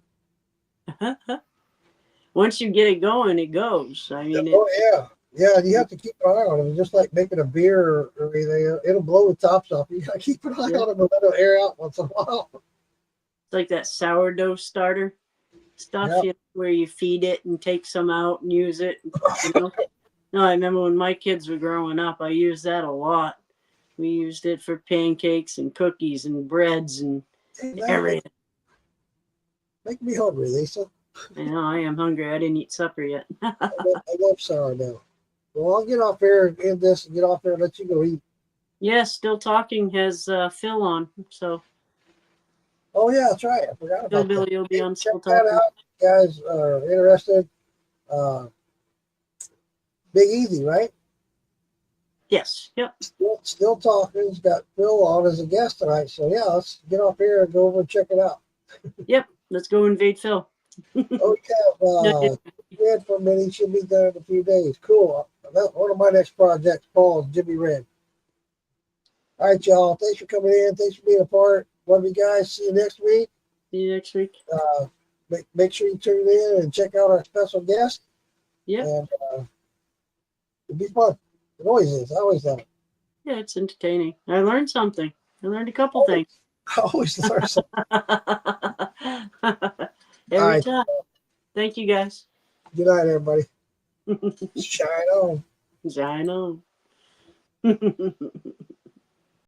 Once you get it going, it goes. I mean, Oh yeah, yeah. You have to keep an eye on them. It's just like making a beer or anything. It'll blow the tops off. You got to keep an eye on them and let it air out once in a while. it's like that sourdough starter stuff, Yep. where you feed it and take some out and use it. No, I remember when my kids were growing up, I used that a lot. We used it for pancakes and cookies and breads and everything. Make me hungry, Lisa. I know I am hungry. I didn't eat supper yet. I love sourdough. Well, I'll get off there and end this and get off there and let you go eat. Yeah, Still Talking has Phil on. So Oh yeah, that's right. I forgot Phil about that. Billy will be on Check Still that Talking. out. You guys are interested. Big Easy, right? Yes. Yep. Still talking. He's got Phil on as a guest tonight. So yeah, let's get off here and go over and check it out. Yep. Let's go invade Phil. Oh yeah, Red for a minute. He should be there in a few days. Cool. One of my next projects, Paul, is Jimmy Red. All right, y'all. Thanks for coming in. Thanks for being a part. Love you guys. See you next week. See you next week. make sure you tune in and check out our special guest. Yeah. And it'll be fun. It always is. I always love it. Yeah, it's entertaining. I learned something. I learned a couple things. I always learn something. Every right. time. Thank you, guys. Good night, everybody. Shine on. Shine on.